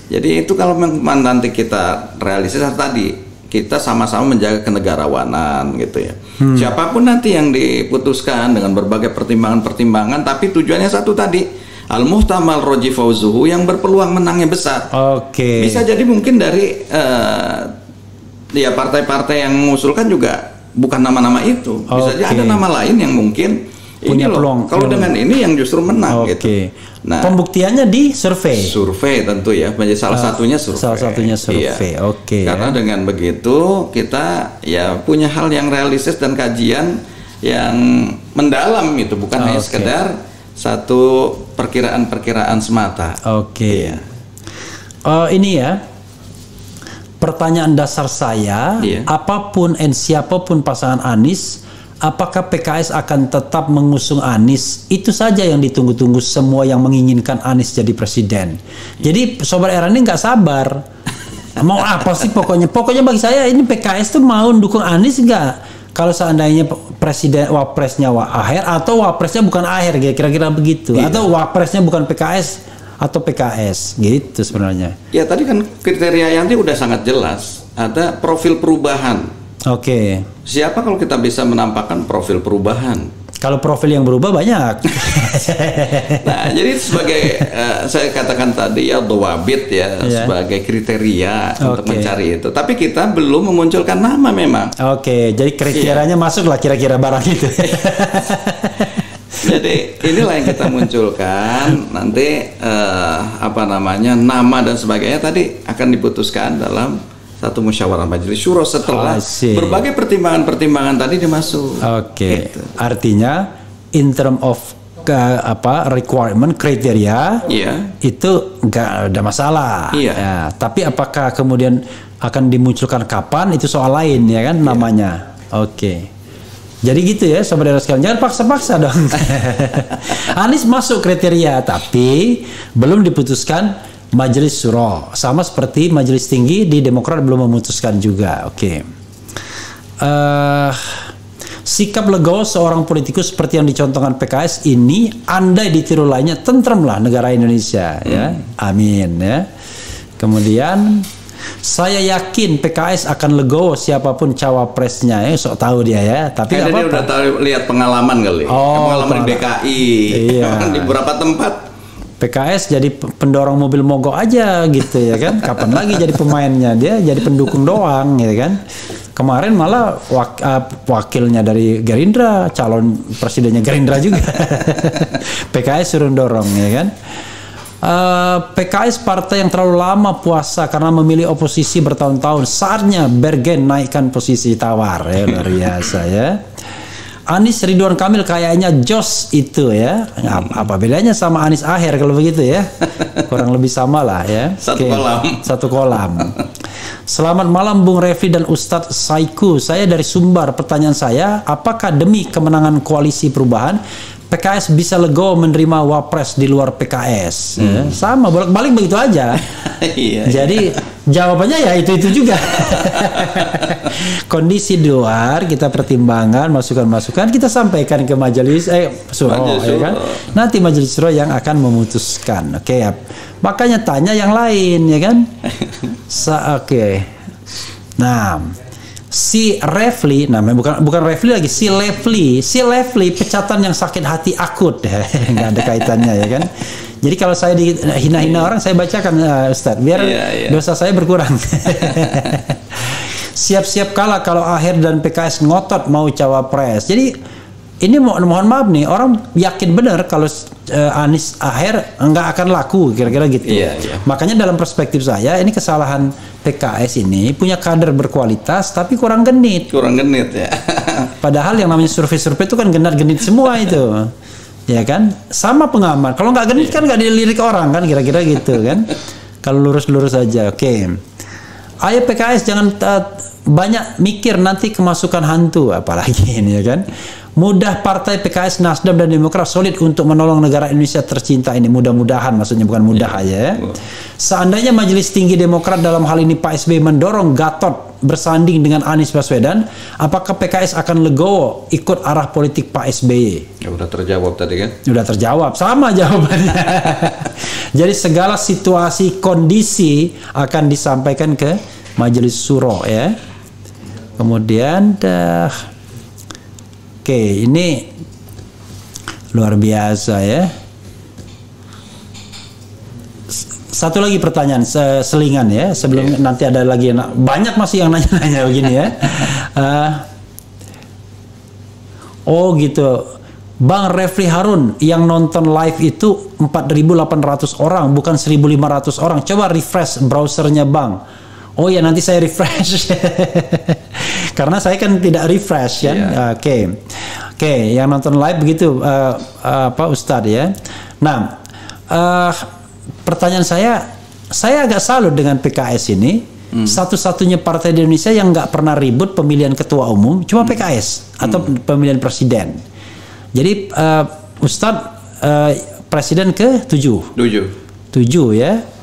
Jadi itu kalau memang nanti kita realistis tadi, kita sama-sama menjaga kenegarawanan gitu ya. Siapapun nanti yang diputuskan dengan berbagai pertimbangan-pertimbangan, tapi tujuannya satu tadi, al-muhtamal roji fauzuhu, yang berpeluang menangnya besar. Bisa jadi mungkin dari ya partai-partai yang mengusulkan juga bukan nama-nama itu. Bisa jadi ada nama lain yang mungkin punya peluang. Kalau dengan ini yang justru menang gitu. Nah, pembuktiannya di survei. Survei tentu ya, menjadi salah satunya survei. Salah satunya survei. Karena dengan begitu kita ya punya hal yang realistis dan kajian yang mendalam itu, bukan hanya sekedar satu perkiraan-perkiraan semata. Ini ya, pertanyaan dasar saya, apapun siapapun pasangan Anies, apakah PKS akan tetap mengusung Anies? Itu saja yang ditunggu-tunggu semua yang menginginkan Anies jadi presiden. Jadi Sobat Era ini nggak sabar. Mau apa sih pokoknya? Pokoknya bagi saya ini PKS tuh mau dukung Anies nggak? Kalau seandainya presiden wapresnya AHY atau wapresnya bukan AHY, kira-kira begitu. Atau wapresnya bukan PKS atau PKS, gitu sebenarnya. Ya tadi kan kriteria Yanti udah sangat jelas. Ada profil perubahan. Siapa kalau kita bisa menampakkan profil perubahan? Kalau profil yang berubah banyak. Nah, jadi sebagai saya katakan tadi ya dawabit ya, sebagai kriteria untuk mencari itu. Tapi kita belum memunculkan nama memang. Jadi kriterianya masuklah kira-kira barang itu. Jadi inilah yang kita munculkan. Nanti nama dan sebagainya tadi akan diputuskan dalam satu musyawarah Majelis Syuro setelah berbagai pertimbangan-pertimbangan tadi dimasuk. Artinya in term of requirement kriteria itu nggak ada masalah. Ya, tapi apakah kemudian akan dimunculkan kapan itu soal lain ya kan namanya. Oke. Jadi gitu ya saudara sekalian, jangan paksa-paksa dong. Anies masuk kriteria tapi belum diputuskan Majelis Syuro, sama seperti Majelis Tinggi di Demokrat belum memutuskan juga. Oke. Sikap legowo seorang politikus seperti yang dicontohkan PKS ini andai ditiru lainnya tentremlah negara Indonesia ya. Amin ya. Kemudian saya yakin PKS akan legowo siapapun cawapresnya ya, sok tahu dia ya. Tapi dia udah tahu, lihat pengalaman kali. Pengalaman di DKI. Iya. Di beberapa tempat. PKS jadi pendorong mobil mogok aja gitu ya kan. Kapan lagi jadi pemainnya, dia jadi pendukung doang ya kan. Kemarin malah wakilnya dari Gerindra, calon presidennya Gerindra juga. PKS suruh dorong ya kan. PKS partai yang terlalu lama puasa karena memilih oposisi bertahun-tahun. Saatnya Bergen naikkan posisi tawar ya, luar biasa ya. Anies Ridwan Kamil kayaknya jos itu ya. Apa bedanya sama Anies Aher kalau begitu ya? Kurang lebih sama lah ya. Satu kolam. Selamat malam Bung Refli dan Ustadz Saiku. Saya dari Sumbar. Pertanyaan saya, apakah demi kemenangan koalisi perubahan PKS bisa legowo menerima wapres di luar PKS? Ya, sama bolak-balik begitu aja. Jadi jawabannya ya itu juga. Kondisi di luar kita pertimbangkan, masukan-masukan kita sampaikan ke Majelis Syuro ya kan. Nanti Majelis Syuro yang akan memutuskan. Oke ya. Makanya tanya yang lain ya kan. Oke. Nah, si Refli, namanya bukan Refli lagi, si Refli pecatan yang sakit hati akut, nggak ada kaitannya ya kan. Jadi kalau saya dihina-hina orang, saya bacakan Ustadz, biar dosa saya berkurang. Siap-siap kalah kalau Aher dan PKS ngotot mau cawapres. Jadi ini mohon maaf nih, orang yakin benar kalau Anies Aher nggak akan laku, kira-kira gitu. Makanya dalam perspektif saya, ini kesalahan PKS ini punya kader berkualitas tapi kurang genit. Ya. Padahal yang namanya survei-survei itu kan genit-genit semua itu. Ya kan? Sama pengamat. Kalau nggak genit kan nggak dilirik orang kan, kira-kira gitu kan. Kalau lurus-lurus aja. Oke. Ayo PKS jangan banyak mikir nanti kemasukan hantu, apalagi ini ya kan. Mudah partai PKS, Nasdem dan Demokrat solid untuk menolong negara Indonesia tercinta ini. Mudah-mudahan, maksudnya bukan mudah aja ya. Seandainya Majelis Tinggi Demokrat dalam hal ini Pak SBY mendorong Gatot bersanding dengan Anies Baswedan, apakah PKS akan legowo ikut arah politik Pak SBY? Ya udah terjawab tadi kan? Udah terjawab, sama jawabannya. Jadi segala situasi kondisi akan disampaikan ke Majelis Syuro ya. Kemudian oke, ini luar biasa ya. Satu lagi pertanyaan selingan ya, sebelum nanti ada lagi banyak masih yang nanya-nanya begini ya. Oh gitu, Bang Refli Harun yang nonton live itu 4.800 orang, bukan 1.500 orang. Coba refresh browsernya Bang. Oh ya, nanti saya refresh. Karena saya kan tidak refresh kan. Oke, yang nonton live begitu Pak Ustadz ya. Nah, pertanyaan saya agak salut dengan PKS ini. Satu-satunya partai di Indonesia yang nggak pernah ribut pemilihan ketua umum cuma PKS atau pemilihan presiden. Jadi Ustadz presiden ke-7 ya.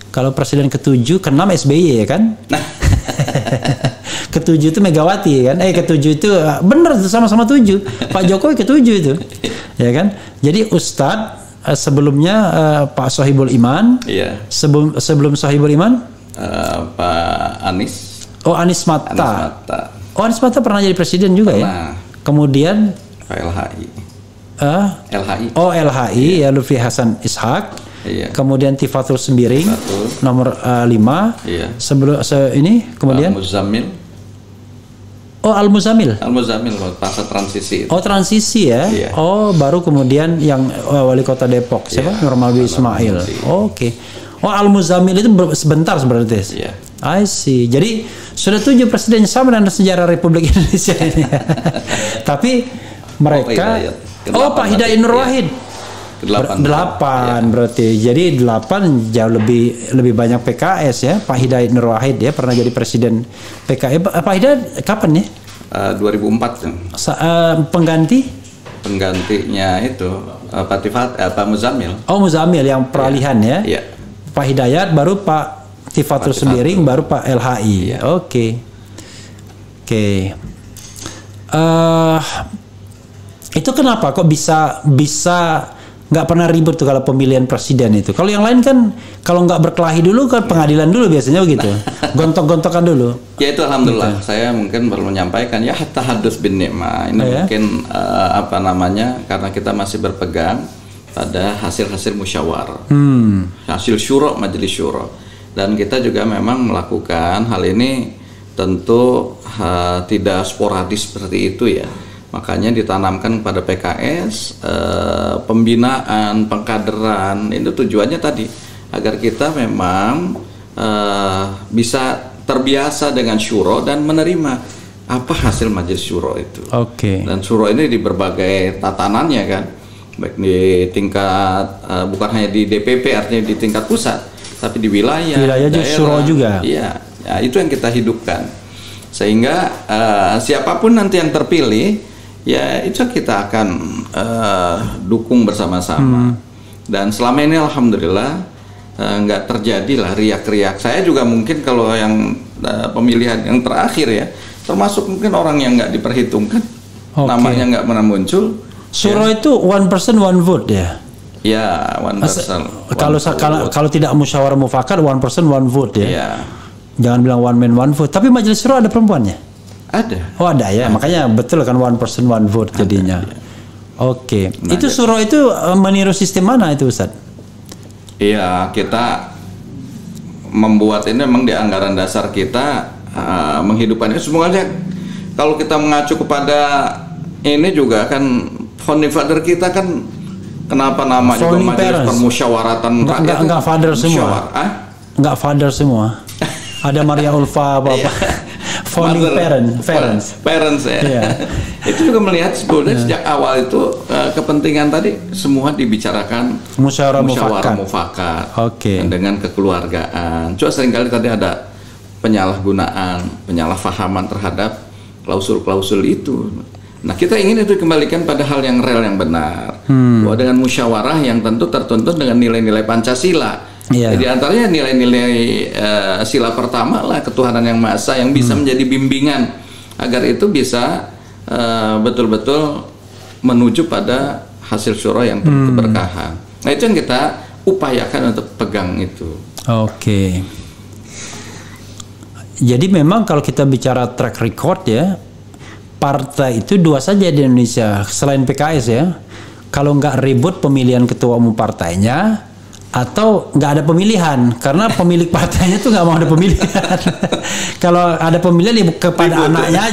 Kalau presiden ke-7, ke-6 SBY ya kan? Ke-7 itu Megawati kan? Ke-7 itu bener sama-sama 7. Pak Jokowi ke-7 itu. Ya kan? Jadi Ustadz sebelumnya Pak Sohibul Iman. Sebelum Sohibul Iman Pak Anies. Oh, Anies Mata. Oh, Anies Mata pernah jadi presiden juga ya? Kemudian Pak LHI. Oh, LHI ya, Lutfi Hasan Ishak. Kemudian Tifatul Sembiring nomor 5. Sebelum ini kemudian Al-Muzammil. Oh, Al-Muzammil masa transisi. Oh, transisi ya. Oh, baru kemudian yang wali kota Depok siapa? Nurmalwi Ismail. Oke. Oh, Al-Muzammil itu sebentar berarti. I see. Jadi sudah 7 presiden sama dengan sejarah Republik Indonesia ini. Tapi mereka Pak Hidayat Nur Wahid. Delapan berarti. Jadi 8 jauh lebih banyak PKS ya. Pak Hidayat Nur Wahid ya pernah jadi presiden PKS. Pak Hidayat kapan ya? 2004. Penggantinya itu Pak Muzamil. Oh, Muzamil yang peralihan ya. Iya. Pak Hidayat, baru Pak Tifatul Sembiring, baru Pak LHI. Iya. Oke. Itu kenapa kok bisa nggak pernah ribut tuh kalau pemilihan presiden itu? Kalau yang lain kan kalau nggak berkelahi dulu kan pengadilan dulu biasanya begitu, gontok-gontokan dulu. Ya itu alhamdulillah. Gitu. Saya mungkin perlu menyampaikan ya tahadus bin nikmah ini mungkin karena kita masih berpegang pada hasil-hasil musyawarah, hasil syuro, majelis syuro, dan kita juga memang melakukan hal ini tentu tidak sporadis seperti itu ya. Makanya ditanamkan pada PKS pembinaan, pengkaderan, itu tujuannya tadi agar kita memang bisa terbiasa dengan syuro dan menerima apa hasil majelis syuro itu. Dan syuro ini di berbagai tatanannya kan, baik di tingkat bukan hanya di DPP artinya di tingkat pusat, tapi di wilayah daerah, syuro juga. Iya, ya, itu yang kita hidupkan sehingga siapapun nanti yang terpilih ya itu kita akan dukung bersama-sama. Dan selama ini alhamdulillah nggak terjadilah riak-riak. Saya juga mungkin kalau yang pemilihan yang terakhir ya, termasuk mungkin orang yang nggak diperhitungkan, namanya nggak pernah muncul. Syuro itu one person one vote ya? Ya, one person. Kalau tidak musyawarah mufakat, one person one vote ya? Ya. Jangan bilang one man one vote. Tapi majelis syuro ada perempuannya? Ada. Oh ada ya, makanya betul kan one person one vote jadinya. Oke. Itu syuro itu meniru sistem mana itu Ustaz? Iya, kita membuat ini memang di anggaran dasar kita menghidupkan itu semuanya. Kalau kita mengacu kepada ini juga kan founding father kita kan kenapa nama juga majelis permusyawaratan rakyat? Enggak father semua. Enggak father semua. Ada Maria Ulfa apa-apa. Founding parents ya. Yeah. Itu juga melihat sebetulnya sejak awal itu kepentingan tadi semua dibicarakan musyawarah mufakat. Dengan kekeluargaan. Cuma seringkali tadi ada penyalahgunaan, penyalahfahaman terhadap klausul-klausul itu. Nah, kita ingin itu kembalikan pada hal yang real, yang benar. Bahwa dengan musyawarah yang tentu tertuntun dengan nilai-nilai Pancasila. Jadi antaranya nilai-nilai sila pertama lah, ketuhanan yang Maha Esa, yang bisa menjadi bimbingan agar itu bisa betul-betul menuju pada hasil syuro yang penuh keberkahan. Nah, itu yang kita upayakan untuk pegang itu. Jadi memang kalau kita bicara track record ya, partai itu dua saja di Indonesia selain PKS ya. Kalau nggak ribut pemilihan ketua umum partainya, atau nggak ada pemilihan karena pemilik partainya tuh nggak mau ada pemilihan. Kalau ada pemilihan kepada anaknya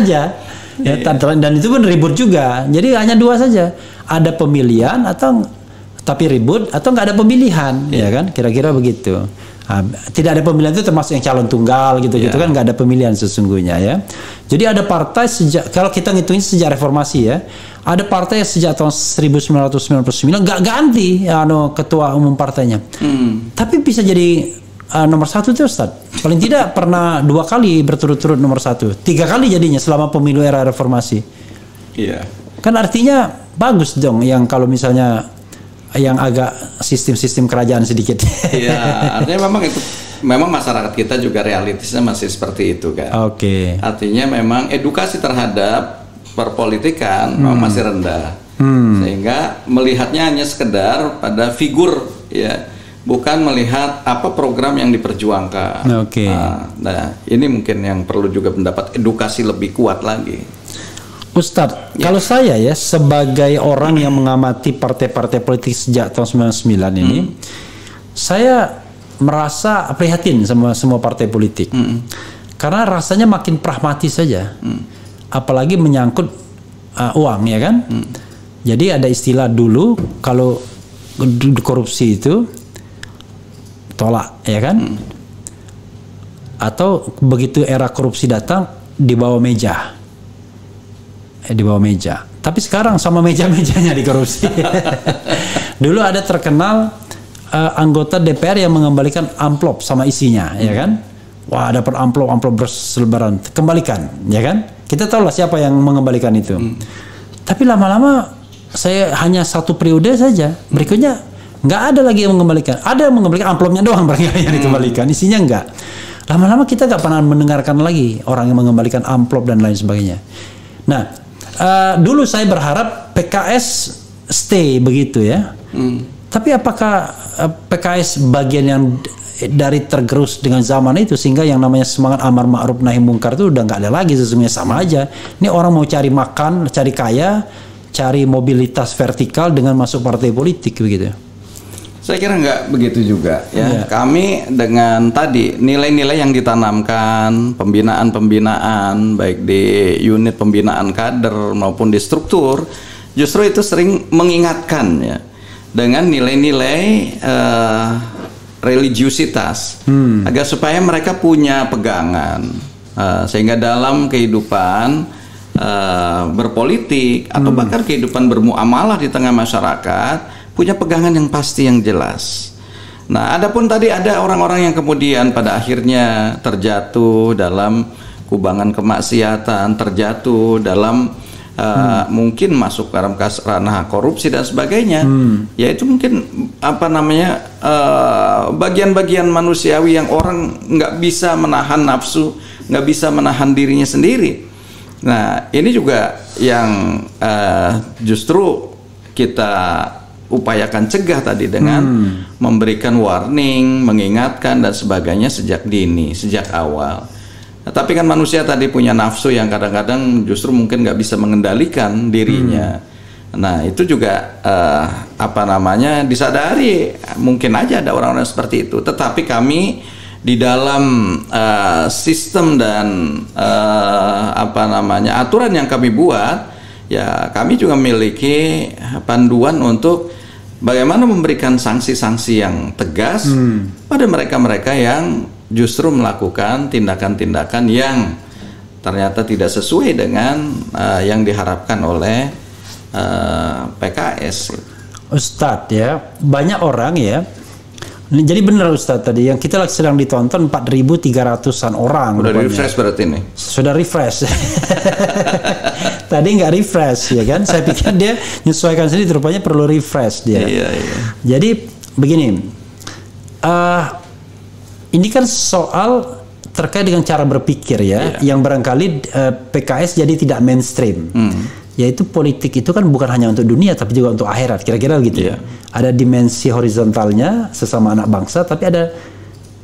aja ya, dan itu pun ribut juga. Jadi hanya dua saja, ada pemilihan atau tapi ribut, atau nggak ada pemilihan ya kan, kira-kira begitu. Tidak ada pemilihan itu termasuk yang calon tunggal gitu-gitu kan, nggak ada pemilihan sesungguhnya ya. Jadi ada partai sejak, kalau kita ngitungin sejak reformasi ya, ada partai sejak tahun 1999 nggak ganti ketua umum partainya, tapi bisa jadi nomor satu tuh Ustaz. Paling tidak pernah 2 kali berturut-turut nomor 1, 3 kali jadinya selama pemilu era reformasi. Kan artinya bagus dong yang kalau misalnya yang agak sistem-sistem kerajaan sedikit. Iya, artinya memang masyarakat kita juga realitasnya masih seperti itu kan. Artinya memang edukasi terhadap perpolitikan memang masih rendah. Sehingga melihatnya hanya sekedar pada figur ya, bukan melihat apa program yang diperjuangkan. Nah, ini mungkin yang perlu juga mendapat edukasi lebih kuat lagi. Ustadz, kalau saya ya sebagai orang yang mengamati partai-partai politik sejak tahun 99 ini, saya merasa prihatin sama semua partai politik. Karena rasanya makin pragmatis saja. Apalagi menyangkut uang ya kan. Jadi ada istilah dulu kalau korupsi itu tolak ya kan. Atau begitu era korupsi datang di bawah meja. Tapi sekarang sama meja-mejanya dikorupsi. Dulu ada terkenal anggota DPR yang mengembalikan amplop sama isinya, ya kan? Wah, dapat amplop berselebaran, kembalikan, ya kan? Kita tahu lah siapa yang mengembalikan itu. Tapi lama-lama saya hanya 1 periode saja, berikutnya nggak ada lagi yang mengembalikan. Ada yang mengembalikan amplopnya doang barangkali yang dikembalikan, isinya enggak. Lama-lama kita nggak pernah mendengarkan lagi orang yang mengembalikan amplop dan lain sebagainya. Nah, dulu saya berharap PKS stay begitu ya. Tapi apakah PKS bagian yang dari tergerus dengan zaman itu sehingga yang namanya semangat amar ma'ruf nahi mungkar itu udah nggak ada lagi, sesungguhnya sama aja. Ini orang mau cari makan, cari kaya, cari mobilitas vertikal dengan masuk partai politik begitu. Saya kira nggak begitu juga ya. Kami dengan tadi nilai-nilai yang ditanamkan, pembinaan baik di unit pembinaan kader maupun di struktur, justru itu sering mengingatkan ya dengan nilai-nilai religiusitas agar supaya mereka punya pegangan sehingga dalam kehidupan berpolitik atau bahkan kehidupan bermuamalah di tengah masyarakat punya pegangan yang pasti, yang jelas. Nah, adapun tadi ada orang-orang yang kemudian pada akhirnya terjatuh dalam kubangan kemaksiatan, terjatuh dalam mungkin masuk dalam ranah korupsi dan sebagainya. Ya itu mungkin apa namanya bagian-bagian manusiawi yang orang nggak bisa menahan nafsu, nggak bisa menahan dirinya sendiri. Nah, ini juga yang justru kita upayakan cegah tadi dengan memberikan warning, mengingatkan dan sebagainya sejak dini, sejak awal. Nah, tapi kan manusia tadi punya nafsu yang kadang-kadang justru mungkin nggak bisa mengendalikan dirinya. Nah, itu juga apa namanya disadari, mungkin aja ada orang-orang seperti itu. Tetapi kami di dalam sistem dan apa namanya aturan yang kami buat, ya kami juga memiliki panduan untuk bagaimana memberikan sanksi-sanksi yang tegas pada mereka-mereka yang justru melakukan tindakan-tindakan yang ternyata tidak sesuai dengan yang diharapkan oleh PKS. Ustadz ya, banyak orang ya. Jadi benar Ustadz tadi yang kita sedang ditonton 4.300-an orang. Sudah refresh berarti ini? Sudah refresh. Tadi nggak refresh ya kan? Saya pikir dia menyesuaikan sendiri, rupanya perlu refresh dia. Iya. Jadi begini, ini kan soal terkait dengan cara berpikir ya, yang barangkali PKS jadi tidak mainstream. Yaitu politik itu kan bukan hanya untuk dunia tapi juga untuk akhirat, kira-kira gitu ya. Ada dimensi horizontalnya sesama anak bangsa, tapi ada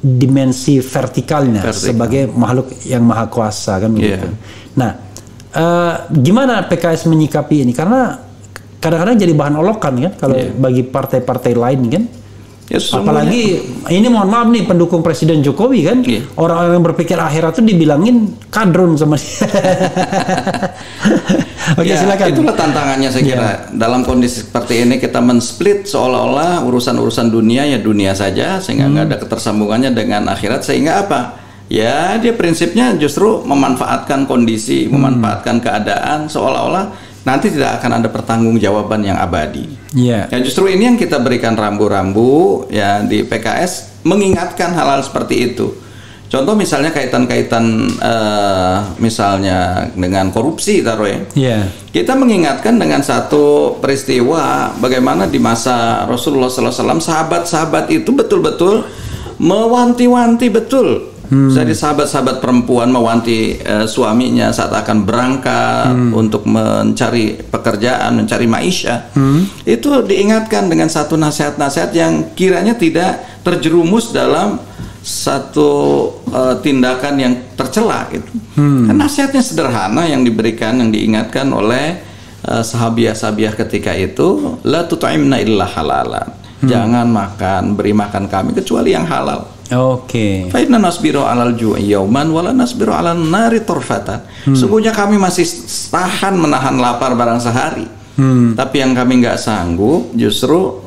dimensi vertikalnya sebagai makhluk yang maha kuasa kan begitu. Nah, gimana PKS menyikapi ini? Karena kadang-kadang jadi bahan olokan kan kalau bagi partai-partai lain kan. Ya, apalagi ini mohon maaf nih pendukung Presiden Jokowi kan, orang-orang yang berpikir akhirat itu dibilangin kadrun sama dia. Oke, silakan. Itulah tantangannya saya kira. Dalam kondisi seperti ini kita men-split seolah-olah urusan-urusan dunia ya dunia saja sehingga nggak ada ketersambungannya dengan akhirat, sehingga apa? Ya dia prinsipnya justru memanfaatkan kondisi, memanfaatkan keadaan seolah-olah nanti tidak akan ada pertanggungjawaban yang abadi. Ya justru ini yang kita berikan rambu-rambu ya di PKS, mengingatkan hal-hal seperti itu. Contoh misalnya kaitan-kaitan misalnya dengan korupsi taruh ya. Kita mengingatkan dengan satu peristiwa bagaimana di masa Rasulullah SAW sahabat-sahabat itu betul-betul mewanti-wanti betul. Jadi sahabat-sahabat perempuan mewanti suaminya saat akan berangkat untuk mencari pekerjaan, mencari maisha. Itu diingatkan dengan satu nasihat-nasihat yang kiranya tidak terjerumus dalam satu tindakan yang tercela gitu. Kan nasihatnya sederhana yang diberikan, yang diingatkan oleh sahabiah-sahabiah ketika itu, la tut'imna illa halalan. Jangan makan, beri makan kami kecuali yang halal. Oke. Fa inna nasbiru 'alal ju'i yauman wa la nasbiru 'alan nari turfatan. Sungguhnya kami masih tahan menahan lapar barang sehari. Tapi yang kami nggak sanggup justru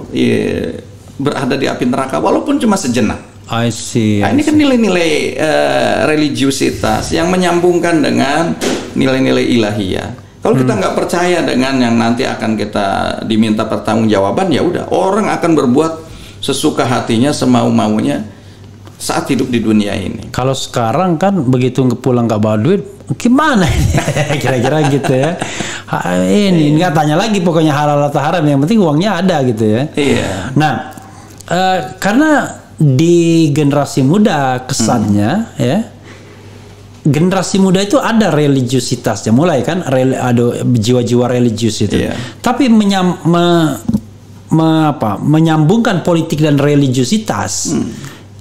berada di api neraka walaupun cuma sejenak. I see. Nah, ini kan nilai-nilai religiusitas yang menyambungkan dengan nilai-nilai ilahiyah. Kalau kita nggak percaya dengan yang nanti akan kita diminta pertanggungjawaban, ya udah, orang akan berbuat sesuka hatinya, semau-maunya saat hidup di dunia ini. Kalau sekarang kan begitu pulang nggak bawa duit, gimana kira-kira gitu ya. Ini nggak tanya lagi pokoknya halal atau haram, yang penting uangnya ada gitu ya. Iya. Nah, karena di generasi muda kesannya ya, generasi muda itu ada religiusitasnya, mulai kan ada jiwa-jiwa religius itu. Iya. Tapi menyambungkan politik dan religiusitas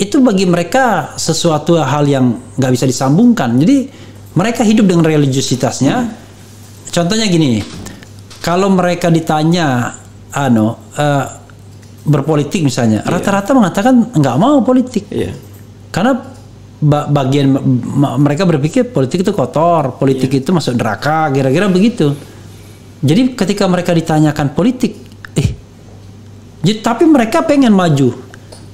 itu bagi mereka sesuatu hal yang nggak bisa disambungkan. Jadi mereka hidup dengan religiusitasnya. Contohnya gini, kalau mereka ditanya berpolitik misalnya, rata-rata mengatakan nggak mau politik. Iya. Karena bagian mereka berpikir politik itu kotor, politik itu masuk neraka, kira-kira begitu. Jadi ketika mereka ditanyakan politik, tapi mereka pengen maju,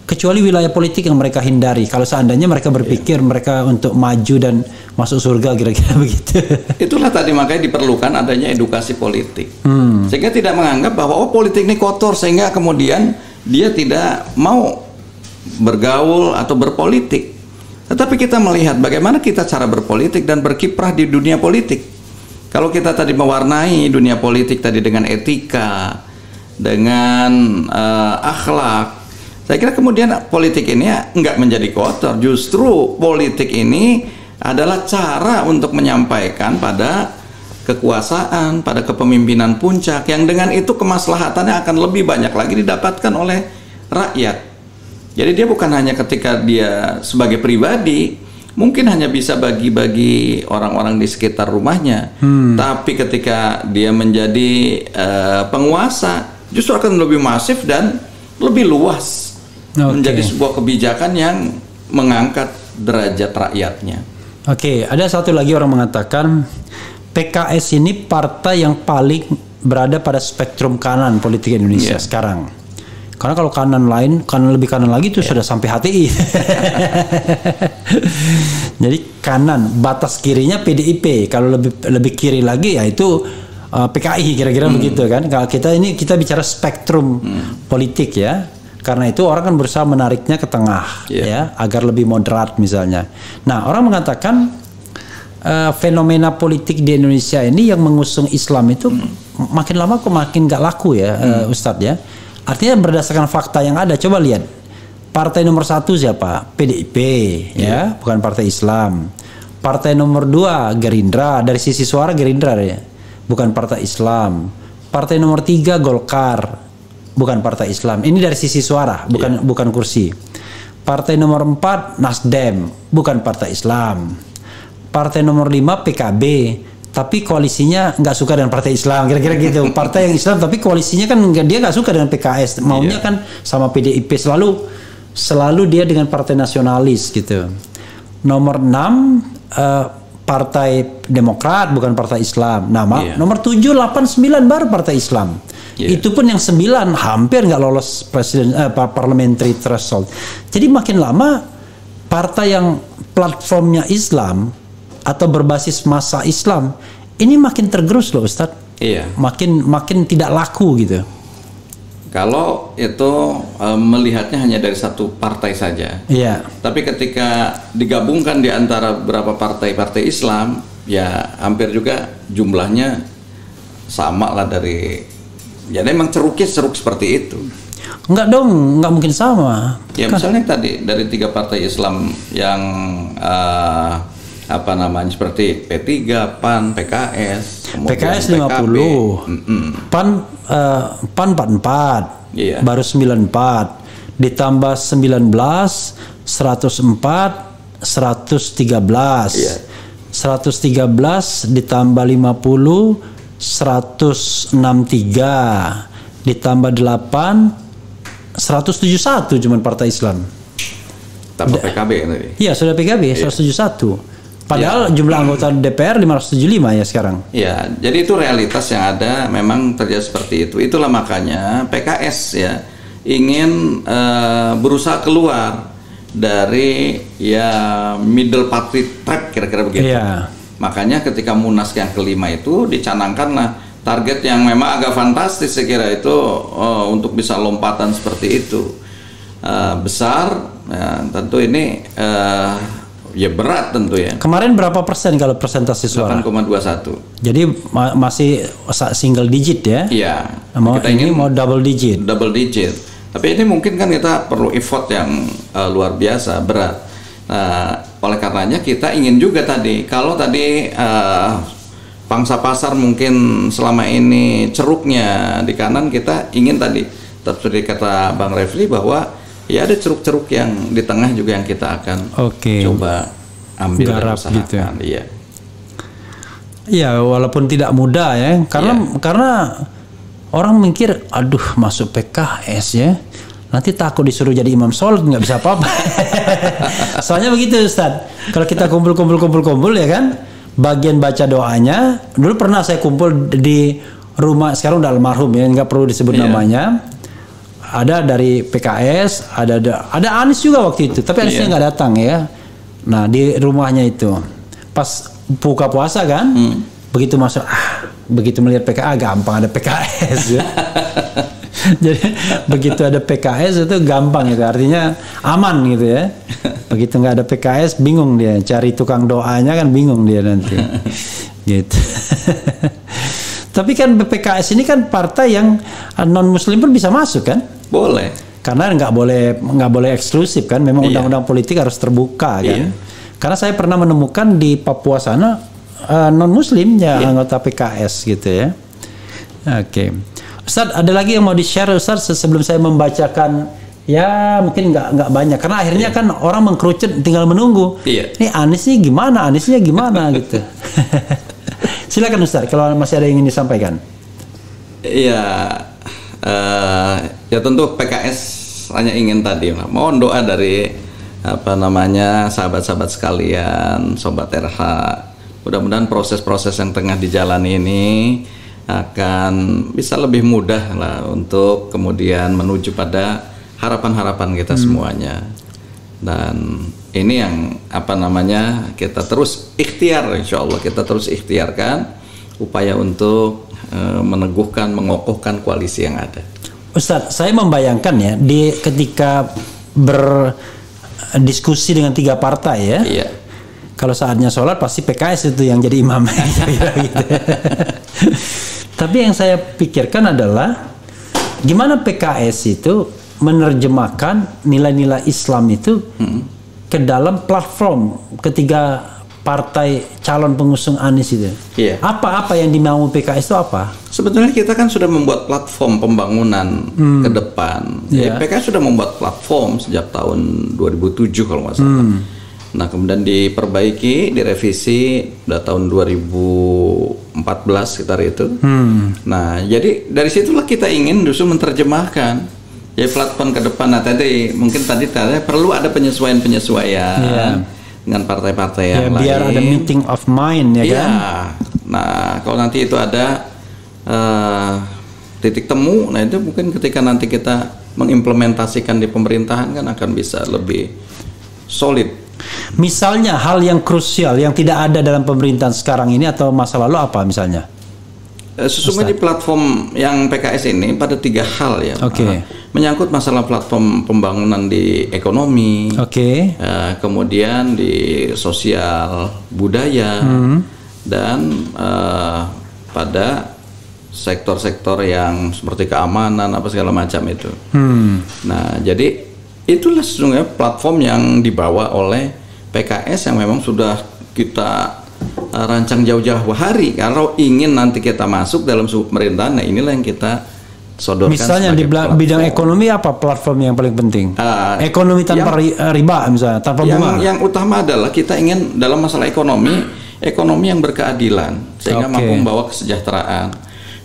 kecuali wilayah politik yang mereka hindari. Kalau seandainya mereka berpikir mereka untuk maju dan masuk surga, kira-kira begitu. Itulah tadi makanya diperlukan adanya edukasi politik, sehingga tidak menganggap bahwa politik ini kotor, sehingga kemudian dia tidak mau bergaul atau berpolitik. Tetapi kita melihat bagaimana kita cara berpolitik dan berkiprah di dunia politik. Kalau kita tadi mewarnai dunia politik tadi dengan etika, dengan akhlak, saya kira kemudian politik ini enggak menjadi kotor. Justru politik ini adalah cara untuk menyampaikan pada kekuasaan, pada kepemimpinan puncak, yang dengan itu kemaslahatannya akan lebih banyak lagi didapatkan oleh rakyat. Jadi dia bukan hanya ketika dia sebagai pribadi, mungkin hanya bisa bagi-bagi orang-orang di sekitar rumahnya, tapi ketika dia menjadi penguasa, justru akan lebih masif dan lebih luas, menjadi sebuah kebijakan yang mengangkat derajat rakyatnya. Oke, ada satu lagi orang mengatakan PKS ini partai yang paling berada pada spektrum kanan politik Indonesia sekarang. Karena kalau kanan lebih kanan lagi itu sudah sampai HTI. Jadi kanan, batas kirinya PDIP. Kalau lebih kiri lagi ya itu PKI, kira-kira begitu kan. Kalau kita bicara spektrum politik ya. Karena itu orang kan berusaha menariknya ke tengah ya, agar lebih moderat misalnya. Nah, orang mengatakan fenomena politik di Indonesia ini yang mengusung Islam itu makin lama kok makin gak laku ya, Ustadz ya. Artinya berdasarkan fakta yang ada, coba lihat partai nomor 1 siapa? PDIP ya, bukan partai Islam. Partai nomor 2 Gerindra, dari sisi suara Gerindra ya, bukan partai Islam. Partai nomor 3 Golkar, bukan partai Islam. Ini dari sisi suara, bukan kursi. Partai nomor 4 Nasdem, bukan partai Islam. Partai nomor 5 PKB, tapi koalisinya nggak suka dengan partai Islam, kira-kira gitu. Partai yang Islam tapi koalisinya kan dia nggak suka dengan PKS, maunya kan sama PDIP, selalu dia dengan partai nasionalis gitu. Nomor 6 Partai Demokrat, bukan partai Islam. Nomor 7, 8, 9 baru partai Islam. Itu pun yang 9 hampir nggak lolos parliamentary threshold. Jadi makin lama partai yang platformnya Islam atau berbasis massa Islam ini makin tergerus loh Ustadz. Iya. Makin tidak laku gitu. Kalau itu melihatnya hanya dari satu partai saja. Iya. Tapi ketika digabungkan di antara beberapa partai-partai Islam, ya hampir juga jumlahnya sama lah dari. Ya memang ceruk seperti itu. Enggak dong, enggak mungkin sama. Ya misalnya tadi dari 3 partai Islam yang seperti P3, PAN, PKS, PKS 50, PAN 44, baru 94, ditambah 19, 104, 113, 113 ditambah 50, 163, ditambah 8, 171 cuman partai Islam. Tambah PKB tadi. Iya, sudah PKB 171. Padahal jumlah anggota DPR 575 ya sekarang. Ya, jadi itu realitas yang ada, memang terjadi seperti itu. Itulah makanya PKS ya ingin berusaha keluar dari middle party trap, kira-kira begitu. Iya. Makanya ketika Munas yang kelima itu dicanangkanlah target yang memang agak fantastis, saya kira itu untuk bisa lompatan seperti itu besar. Ya, tentu ini ya berat tentu ya. Kemarin berapa persen kalau persentase suara? 8,21. Jadi masih single digit ya? Iya. Kita ini mau double digit. Double digit. Tapi ini mungkin kan kita perlu effort yang luar biasa, berat. Nah, oleh karenanya kita ingin juga tadi, kalau tadi pangsa pasar mungkin selama ini ceruknya di kanan, kita ingin tadi seperti kata Bang Refli bahwa ya ada ceruk-ceruk yang di tengah juga yang kita akan coba ambil dan usahakan. Gitu ya. Iya. Iya, walaupun tidak mudah ya, karena orang mikir, aduh masuk PKS ya, nanti takut disuruh jadi imam sholat nggak bisa apa-apa. Soalnya begitu Ustaz, kalau kita kumpul ya kan, bagian baca doanya, dulu pernah saya kumpul di rumah, sekarang udah almarhum ya, nggak perlu disebut namanya. Ada dari PKS, ada Anies juga waktu itu, tapi Aniesnya nggak datang ya. Nah di rumahnya itu, pas buka puasa kan, begitu masuk, begitu melihat PKS, gampang ada PKS ya. Jadi begitu ada PKS itu gampang itu, artinya aman gitu ya. Begitu nggak ada PKS bingung dia, cari tukang doanya kan bingung dia nanti. Gitu. Tapi kan PKS ini kan partai yang non Muslim pun bisa masuk kan? Boleh. Karena nggak boleh eksklusif kan, memang undang-undang politik harus terbuka kan. Karena saya pernah menemukan di Papua sana non Muslim ya anggota PKS gitu ya. Oke. Ustaz, ada lagi yang mau di-share Ustaz sebelum saya membacakan? Ya mungkin nggak banyak karena akhirnya kan orang mengkerucut tinggal menunggu. Ini Aniesnya gimana gitu. Silakan Ustaz kalau masih ada yang ingin disampaikan. Iya, ya tentu PKS hanya ingin tadi mohon doa dari sahabat-sahabat sekalian, sobat RH. Mudah-mudahan proses-proses yang tengah dijalani ini akan bisa lebih mudah lah untuk kemudian menuju pada harapan-harapan kita semuanya. Dan ini yang kita terus ikhtiar, insya Allah kita terus ikhtiarkan upaya untuk meneguhkan, mengokohkan koalisi yang ada. Ustadz, saya membayangkan ya ketika berdiskusi dengan 3 partai ya. Iya. Kalau saatnya sholat pasti PKS itu yang jadi imam. Gitu. Tapi yang saya pikirkan adalah gimana PKS itu menerjemahkan nilai-nilai Islam itu ke dalam platform ketiga partai calon pengusung Anies itu. Iya. Apa yang dimau PKS itu apa? Sebetulnya kita kan sudah membuat platform pembangunan ke depan. PKS sudah membuat platform sejak tahun 2007 kalau nggak salah. Nah kemudian diperbaiki, direvisi pada tahun 2014 sekitar itu. Nah jadi dari situlah kita ingin justru menerjemahkan ya platform ke depan. Nah tadi perlu ada penyesuaian dengan partai-partai yang lain. Biar ada meeting of mind ya kan. Nah kalau nanti itu ada titik temu, nah itu mungkin ketika nanti kita mengimplementasikan di pemerintahan kan akan bisa lebih solid. Misalnya hal yang krusial yang tidak ada dalam pemerintahan sekarang ini atau masa lalu apa misalnya? Sesungguhnya di platform yang PKS ini pada 3 hal ya. Menyangkut masalah platform pembangunan di ekonomi, kemudian di sosial budaya, dan pada sektor-sektor yang seperti keamanan apa segala macam itu. Nah jadi itulah sesungguhnya platform yang dibawa oleh PKS yang memang sudah kita rancang jauh-jauh hari. Kalau ingin nanti kita masuk dalam pemerintahan, nah inilah yang kita sodorkan. Misalnya di bidang ekonomi apa platform yang paling penting? Ekonomi tanpa riba misalnya, tanpa bunga. Yang utama adalah kita ingin dalam masalah ekonomi yang berkeadilan sehingga mampu membawa kesejahteraan.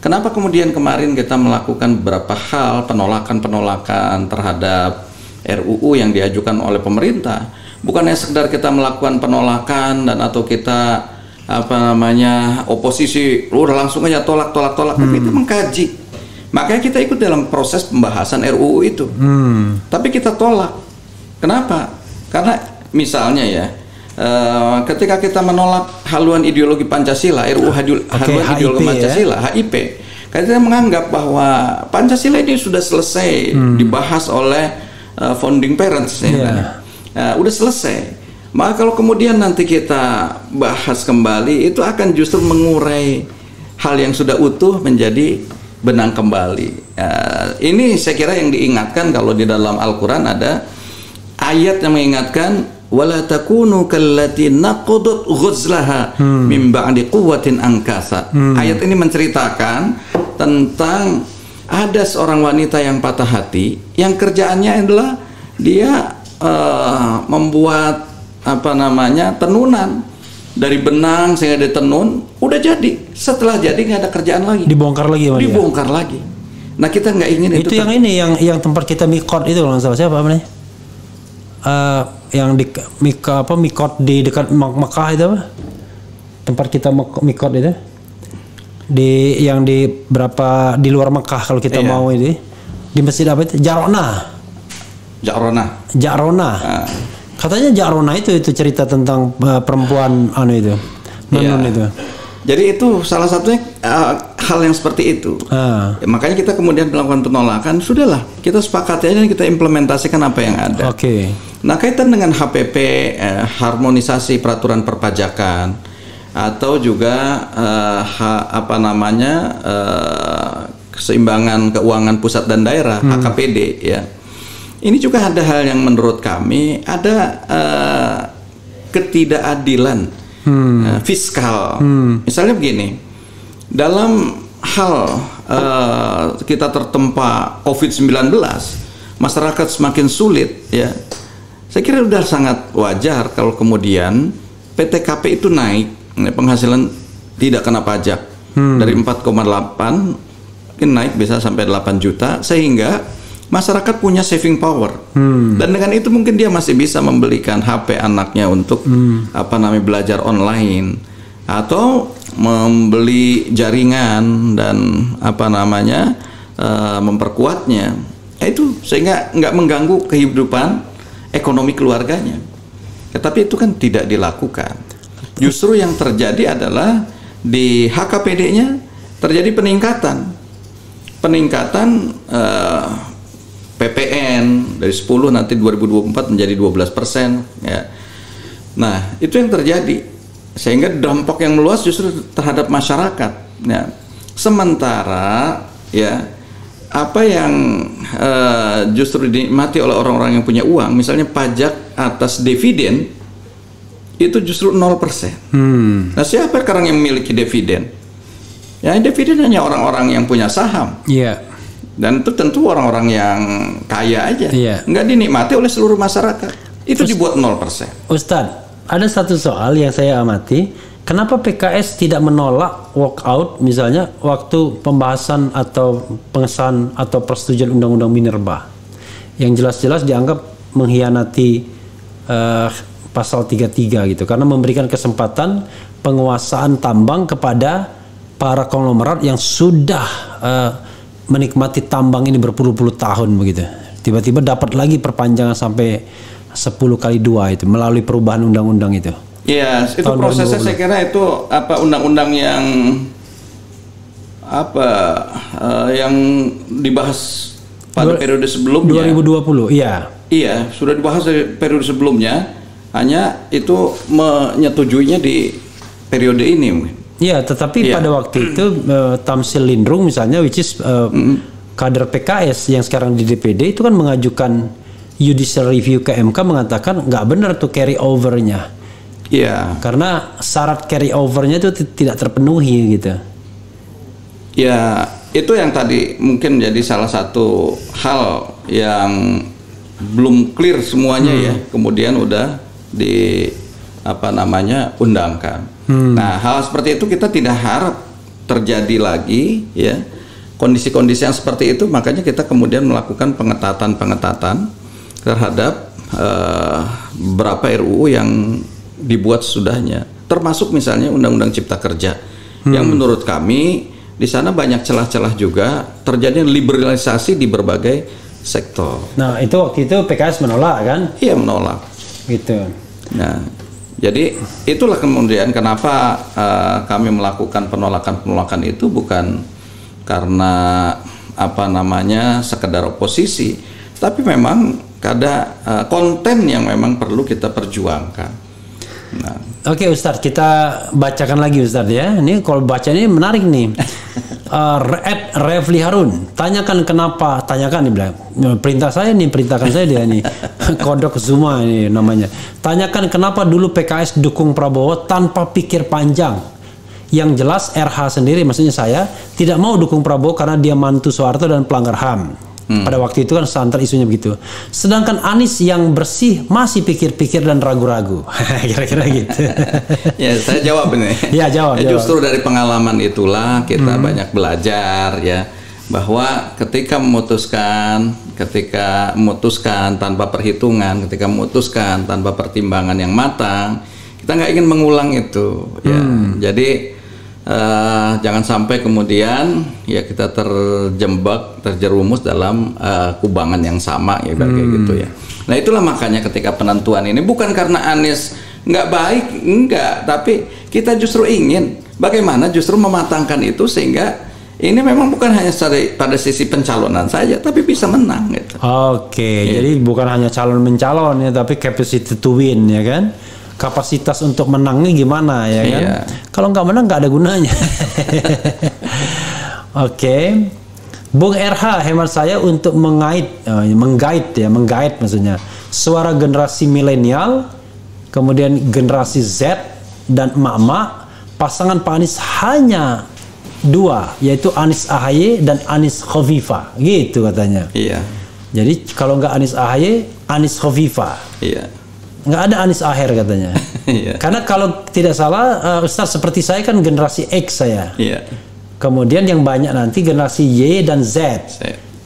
Kenapa kemudian kemarin kita melakukan beberapa hal penolakan terhadap RUU yang diajukan oleh pemerintah? Bukannya sekedar kita melakukan penolakan dan atau kita oposisi udah langsung aja tolak, tapi kita mengkaji. Makanya kita ikut dalam proses pembahasan RUU itu. Tapi kita tolak. Kenapa? Karena misalnya ya ketika kita menolak haluan ideologi Pancasila, RUU haluan ideologi Pancasila, HIP, kita menganggap bahwa Pancasila ini sudah selesai dibahas oleh founding parents, udah selesai. Maka kalau kemudian nanti kita bahas kembali, itu akan justru mengurai hal yang sudah utuh menjadi benang kembali. Ini saya kira yang diingatkan kalau di dalam Al-Quran ada ayat yang mengingatkan wala takunu kallati naqadat ghuzlaha min ba'di quwwatin ankasa. Ayat ini menceritakan tentang ada seorang wanita yang patah hati yang kerjaannya adalah dia membuat tenunan dari benang sehingga ditenun, udah jadi. Setelah jadi nggak ada kerjaan lagi, dibongkar lagi. Nah, kita nggak ingin itu yang ini yang tempat kita mikot itu kalau nggak salah, siapa namanya, yang di mikot di dekat Mekah itu apa, tempat kita mikot itu yang di berapa di luar Mekah kalau kita mau ini di masjid apa itu, Ja'rona. Katanya Ja'rona itu cerita tentang perempuan itu menun itu. Jadi itu salah satunya hal yang seperti itu. Makanya kita kemudian melakukan penolakan. Sudahlah, kita sepakati aja, kita implementasikan apa yang ada. Nah, kaitan dengan HPP, harmonisasi peraturan perpajakan, atau juga keseimbangan keuangan pusat dan daerah, HKPD, ya. Ini juga ada hal yang menurut kami ada ketidakadilan fiskal. Misalnya begini, dalam hal kita tertempa COVID-19, masyarakat semakin sulit, ya. Saya kira sudah sangat wajar kalau kemudian PTKP itu naik, penghasilan tidak kena pajak dari 4,8 mungkin naik bisa sampai 8 juta, sehingga masyarakat punya saving power, dan dengan itu mungkin dia masih bisa membelikan HP anaknya untuk belajar online, atau membeli jaringan dan memperkuatnya. Itu sehingga nggak mengganggu kehidupan ekonomi keluarganya. Tetapi itu kan tidak dilakukan. Justru yang terjadi adalah di HKPD-nya terjadi peningkatan PPN dari 10 nanti 2024 menjadi 12%, ya. Nah, itu yang terjadi, sehingga dampak yang meluas justru terhadap masyarakat, ya. Sementara, ya, apa yang justru dinikmati oleh orang-orang yang punya uang, misalnya pajak atas dividen, itu justru 0%. Nah, siapa sekarang yang memiliki dividen? Ya, dividen hanya orang-orang yang punya saham. Dan itu tentu orang-orang yang kaya aja, nggak dinikmati oleh seluruh masyarakat. Itu dibuat 0%. Ustadz, ada satu soal yang saya amati, kenapa PKS tidak menolak walkout misalnya waktu pembahasan atau pengesahan atau persetujuan undang-undang minerba yang jelas-jelas dianggap mengkhianati pasal 33 gitu, karena memberikan kesempatan penguasaan tambang kepada para konglomerat yang sudah menikmati tambang ini berpuluh-puluh tahun begitu. Tiba-tiba dapat lagi perpanjangan sampai 10 kali 2 itu melalui perubahan undang-undang itu. Iya, itu prosesnya 2020. Saya kira itu undang-undang yang yang dibahas pada periode sebelumnya. 2020, iya. Iya, sudah dibahas dari periode sebelumnya. Hanya itu menyetujuinya di periode ini mungkin. Iya, tetapi pada waktu itu Tamsil Lindrung misalnya, which is kader PKS yang sekarang di DPD, itu kan mengajukan judicial review ke MK, mengatakan nggak benar tuh carry overnya. Iya. Karena syarat carry overnya itu tidak terpenuhi gitu. Ya, itu yang tadi mungkin jadi salah satu hal yang belum clear semuanya ya. Kemudian udah di undangkan. Nah, hal seperti itu kita tidak harap terjadi lagi ya. Kondisi-kondisi yang seperti itu, makanya kita kemudian melakukan pengetatan terhadap beberapa RUU yang dibuat sesudahnya, termasuk misalnya Undang-Undang Cipta Kerja yang menurut kami di sana banyak celah-celah juga, terjadi liberalisasi di berbagai sektor. Nah, itu waktu itu PKS menolak kan? Iya, menolak. Gitu. Nah, Jadi itulah kemudian kenapa kami melakukan penolakan itu bukan karena apa namanya sekedar oposisi, tapi memang ada konten yang memang perlu kita perjuangkan. Nah. Oke Ustadz, kita bacakan lagi Ustadz ya. Ini kalau baca ini menarik nih. Refli Harun, tanyakan kenapa, tanyakan nih bilang, perintah saya nih, perintahkan saya dia nih. Kodok Zuma ini namanya. Tanyakan kenapa dulu PKS dukung Prabowo tanpa pikir panjang. Yang jelas RH sendiri, maksudnya saya, tidak mau dukung Prabowo karena dia mantu Soeharto dan pelanggar HAM. Pada waktu itu kan santer isunya begitu. Sedangkan Anies yang bersih masih pikir-pikir dan ragu-ragu. Kira-kira gitu. Ya, saya jawab ini. Ya, jawab. Justru dari pengalaman itulah kita banyak belajar ya, bahwa ketika memutuskan tanpa perhitungan, ketika memutuskan tanpa pertimbangan yang matang, kita nggak ingin mengulang itu. Ya, jadi jangan sampai kemudian ya kita terjerumus dalam kubangan yang sama ya kayak gitu ya. Nah itulah makanya ketika penentuan ini bukan karena Anies nggak baik, enggak, tapi kita justru ingin bagaimana justru mematangkan itu sehingga ini memang bukan hanya pada sisi pencalonan saja, tapi bisa menang gitu. Oke, jadi bukan hanya calon mencalon ya, tapi capacity to win ya kan. Kapasitas untuk menangnya gimana ya kan? Kalau nggak menang nggak ada gunanya. Oke. Bung RH, hemat saya untuk menggait maksudnya suara generasi milenial, kemudian generasi Z dan emak-emak, pasangan Pak Anies hanya dua, yaitu Anies AHY dan Anies Khofifah, gitu katanya. Iya. Jadi kalau nggak Anies AHY, Anies Khofifah. Iya. Nggak ada Anies Aher katanya. Karena kalau tidak salah Ustaz, seperti saya kan generasi X saya. Kemudian yang banyak nanti generasi Y dan Z.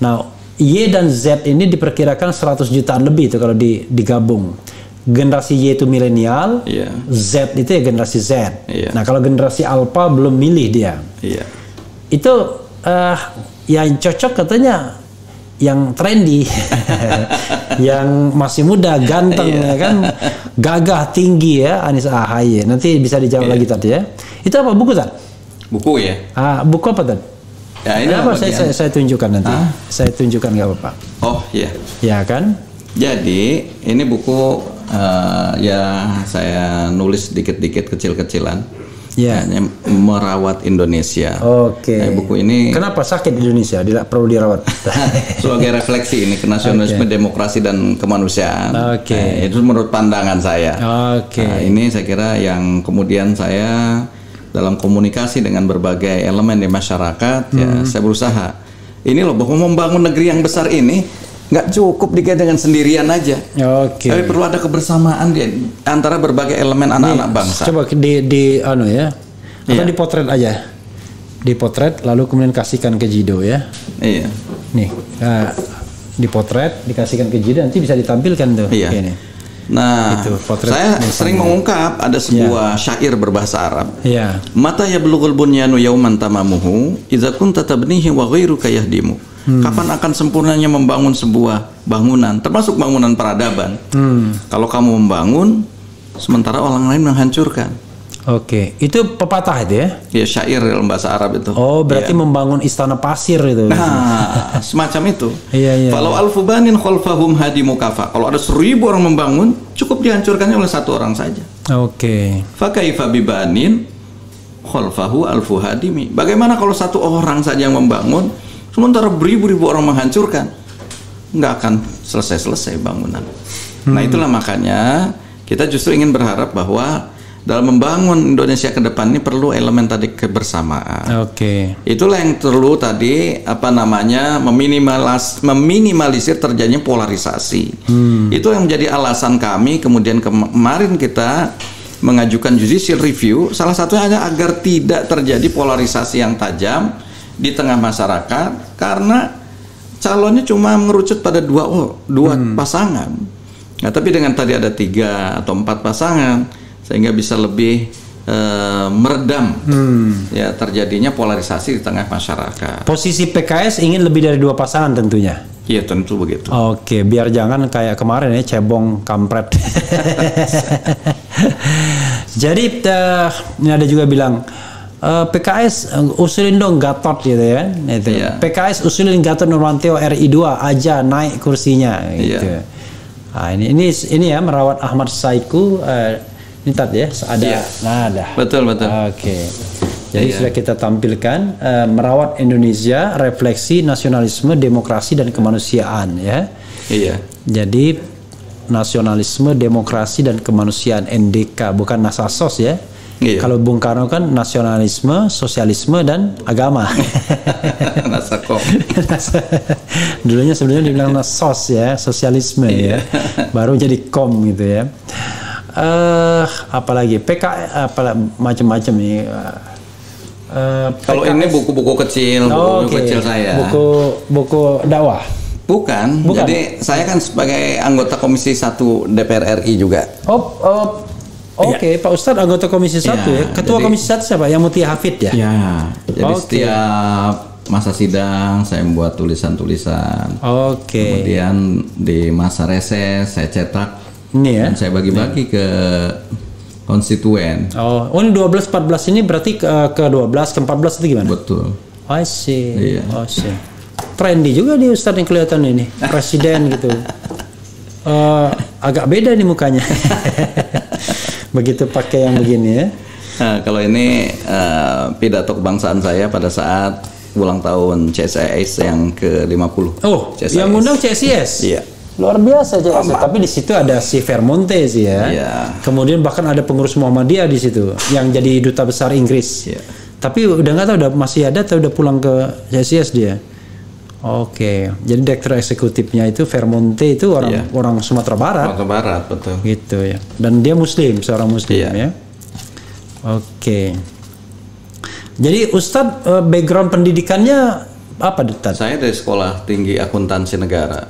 Nah Y dan Z ini diperkirakan 100 jutaan lebih itu kalau digabung. Generasi Y itu milenial, Z itu ya generasi Z. Nah kalau generasi Alpha belum milih dia. Itu yang cocok katanya yang trendy, yang masih muda, ganteng ya kan, gagah, tinggi ya, Anies AHY. Nanti bisa dijawab lagi tadi ya. Itu apa buku tadi? Buku ya? Buku apa tadi? Ya, ini apa saya tunjukkan nanti. Saya tunjukkan nggak apa-apa. Oh iya. Ya kan? Jadi ini buku ya saya nulis dikit-dikit kecil-kecilan. Merawat Indonesia. Oke. Nah, buku ini kenapa sakit Indonesia? Perlu dirawat. Sebagai refleksi ini ke nasionalisme, demokrasi dan kemanusiaan. Nah, itu menurut pandangan saya. Nah, ini saya kira yang kemudian saya dalam komunikasi dengan berbagai elemen di masyarakat, ya saya berusaha. Ini loh, bahwa membangun negeri yang besar ini nggak cukup dikait dengan sendirian aja. Tapi perlu ada kebersamaan antara berbagai elemen anak-anak bangsa. Coba atau dipotret aja, dipotret lalu kemudian kasihkan ke Jido ya. Nih, dipotret dikasihkan ke Jido, nanti bisa ditampilkan tuh. Ini. Nah, saya sering mengungkap ada sebuah syair berbahasa Arab. Mata yablughul bunyanu yauman tamamuhu idza kunta tabnihi wa ghairuka yahdimu. Kapan akan sempurnanya membangun sebuah bangunan, termasuk bangunan peradaban, kalau kamu membangun sementara orang lain menghancurkan. Itu pepatah itu ya? Ya, syair dalam bahasa Arab itu. Oh, berarti membangun istana pasir itu. Nah, semacam itu. Kalau alfubanin khalfahum hadimu kafa. Kalau ada 1000 orang membangun, cukup dihancurkannya oleh 1 orang saja. Fa kaifa bibanin khalfahu alfu hadimi. Bagaimana kalau 1 orang saja yang membangun, sementara beribu-ribu orang menghancurkan? Nggak akan selesai-selesai bangunan. Nah itulah makanya kita justru ingin berharap bahwa dalam membangun Indonesia ke depan ini perlu elemen tadi kebersamaan. Itulah yang perlu tadi meminimalisir terjadinya polarisasi. Itu yang menjadi alasan kami kemudian kemarin kita mengajukan judicial review. Salah satunya adalah agar tidak terjadi polarisasi yang tajam di tengah masyarakat, karena calonnya cuma mengerucut pada dua pasangan. Nah, tapi dengan tadi ada 3 atau 4 pasangan, sehingga bisa lebih meredam ya terjadinya polarisasi di tengah masyarakat. Posisi PKS ingin lebih dari 2 pasangan tentunya. Iya tentu begitu. Oke, biar jangan kayak kemarin ya cebong kampret. Jadi ini ada juga bilang PKS usulin dong Gatot gitu ya. Itu. Iya. PKS usulin Gatot Nurmantio RI 2 aja naik kursinya gitu. Iya. Nah, ini ya merawat Ahmad Saiku ini tadi ya ada. Iya. Nah, ada. Betul. Oke. Jadi Iya. sudah kita tampilkan merawat Indonesia, refleksi nasionalisme, demokrasi dan kemanusiaan ya. Iya. Jadi nasionalisme, demokrasi dan kemanusiaan NDK bukan Nasasos ya. Iya. Kalau Bung Karno kan nasionalisme, sosialisme dan agama. Nasakom. Dulunya sebenarnya dibilang Nasos ya, sosialisme ya. Baru jadi kom gitu ya. Apalagi macam-macam nih. Kalau ini buku-buku kecil, buku kecil saya. Buku dakwah. Bukan. Jadi saya kan sebagai anggota Komisi 1 DPR RI juga. Oke, Pak Ustadz anggota Komisi 1 ya. Ketua Komisi 1 siapa? Yang Mutia Hafid ya? Ya. Jadi setiap masa sidang saya membuat tulisan-tulisan. Oke. Kemudian di masa reses saya cetak. Ini ya. Dan saya bagi-bagi ke konstituen. Ini 12-14 ini berarti ke 12, ke 14 itu gimana? Betul. I see. Iya. Oh, see. Trendy juga nih Ustadz yang kelihatan ini. Presiden gitu. Agak beda nih mukanya. Begitu pakai yang begini ya. Nah, kalau ini pidato kebangsaan saya pada saat ulang tahun CSIS yang ke-50. Oh, CSIS. yang ngundang CSIS? Iya. Luar biasa CSIS. Tapi di situ ada si Vermonte sih ya. Iya. Kemudian bahkan ada pengurus Muhammadiyah di situ yang jadi duta besar Inggris. Iya. Tapi udah nggak tahu udah masih ada atau udah pulang ke CSIS dia. Oke, jadi direktur eksekutifnya itu Vermonte itu orang Sumatera Barat. Sumatera Barat, betul. Gitu ya. Dan dia Muslim, seorang Muslim Iya. ya. Oke. Jadi Ustadz background pendidikannya apa Ustadz? Saya dari Sekolah Tinggi Akuntansi Negara.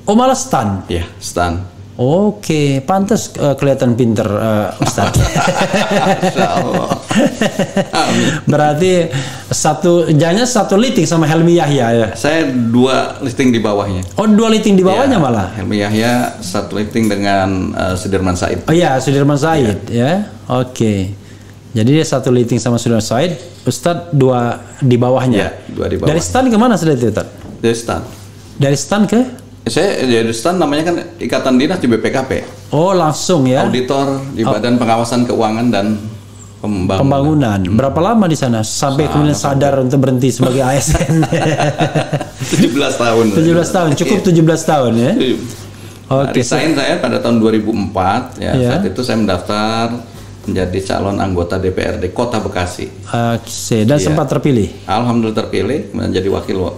Oh malah STAN. Ya, STAN. Oke, pantas kelihatan pinter Ustadz. Insya Allah. Berarti jangan satu liting sama Helmi Yahya ya. Saya 2 listing di bawahnya. Oh 2 liting di bawahnya malah. Helmi Yahya 1 listing dengan Sudirman Said. Oh iya, Sudirman Said ya. Oke. Jadi dia 1 liting sama Sudirman Said, Ustadz 2 di bawahnya. Ya, 2 di bawah. Dari STAN kemana sudah itu Ustadz? Dari STAN. Dari STAN ke? Saya jadi STAN namanya kan Ikatan Dinas di BPKP. Oh langsung ya. Auditor di Badan Pengawasan Keuangan dan Pembangunan. Berapa lama di sana sampai kemudian sadar untuk berhenti sebagai ASN? 17 tahun. 17 tahun, cukup 17 tahun ya. Oke. Resign saya pada tahun 2004 ya. Iya. Saat itu saya mendaftar menjadi calon anggota DPRD Kota Bekasi. Oke, dan sempat terpilih. Alhamdulillah terpilih menjadi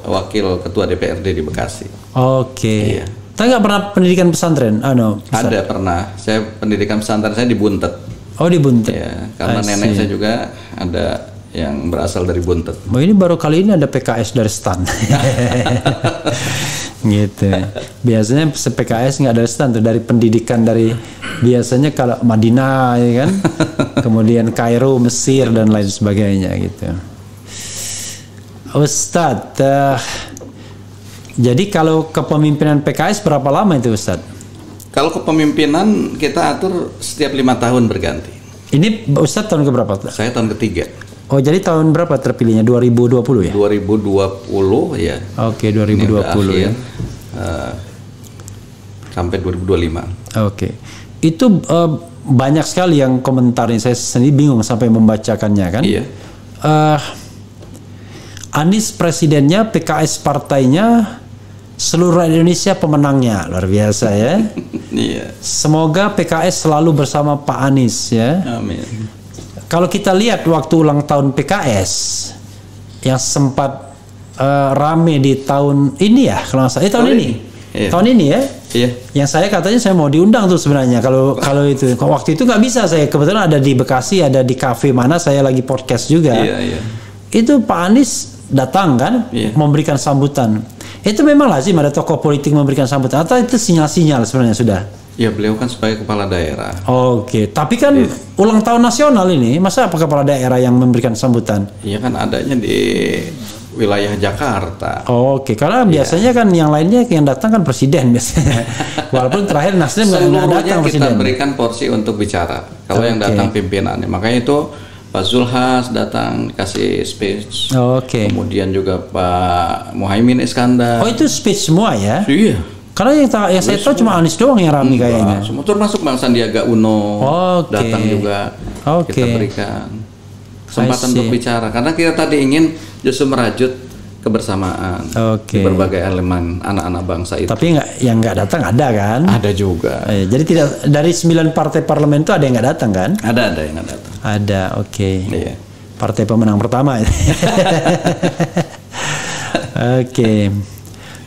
wakil ketua DPRD di Bekasi. Oke. Iya. Tapi nggak pernah pendidikan pesantren? Ada pernah. Saya pendidikan pesantren saya di Buntet. Oh di Buntet. Ya, karena nenek saya juga ada yang berasal dari Buntet. Oh ini baru kali ini ada PKS dari STAN. Gitu. Biasanya PKS nggak dari STAN tuh, dari pendidikan dari biasanya kalau Madinah ya kan, kemudian Kairo, Mesir dan lain sebagainya gitu. Ustadz, jadi kalau kepemimpinan PKS berapa lama itu Ustadz? Kalau kepemimpinan kita atur setiap 5 tahun berganti. Ini Ustadz tahun keberapa? Saya tahun ketiga. Oh jadi tahun berapa terpilihnya? 2020 ya? 2020 ya. Oke, 2020 ya. Sampai 2025. Oke. Itu banyak sekali yang komentar, saya sendiri bingung sampai membacakannya kan. Iya. Anies presidennya, PKS partainya, seluruh Indonesia pemenangnya, luar biasa ya. Iya. Semoga PKS selalu bersama Pak Anies ya. Amin. Kalau kita lihat waktu ulang tahun PKS yang sempat rame di tahun ini ya, kalau nggak salah tahun ini. Iya. Tahun ini ya. Iya. Yang saya katanya saya mau diundang tuh sebenarnya kalau itu. Waktu itu nggak bisa, saya kebetulan ada di Bekasi, ada di kafe mana saya lagi podcast juga. Iya, iya. Itu Pak Anies datang kan, Iya. memberikan sambutan. Itu memang lazim ada tokoh politik memberikan sambutan atau itu sinyal-sinyal sebenarnya sudah? Ya beliau kan sebagai kepala daerah. Oke, tapi kan ulang tahun nasional ini, masa apa kepala daerah yang memberikan sambutan? Iya kan adanya di wilayah Jakarta. Oke, karena biasanya kan yang lainnya yang datang kan presiden biasanya. Walaupun terakhir Nasdem nggak datang Seluruhnya kita presiden. berikan porsi untuk bicara. Kalau yang datang pimpinannya, makanya itu Pak Zulhas datang kasih speech. Oke. Kemudian juga Pak Muhaimin Iskandar. Oh, itu speech semua ya? Iya. Karena yang saya tahu cuma Anies doang yang ramai kayaknya. Semua termasuk Bang Sandiaga Uno datang juga. Kita berikan kesempatan untuk bicara karena kita tadi ingin justru merajut kebersamaan di berbagai elemen anak-anak bangsa itu. Tapi yang nggak datang ada kan? Ada juga. Jadi tidak dari 9 partai parlemen itu ada yang nggak datang kan? Ada yang nggak datang. Ada, oke. Iya. Partai pemenang pertama. Oke.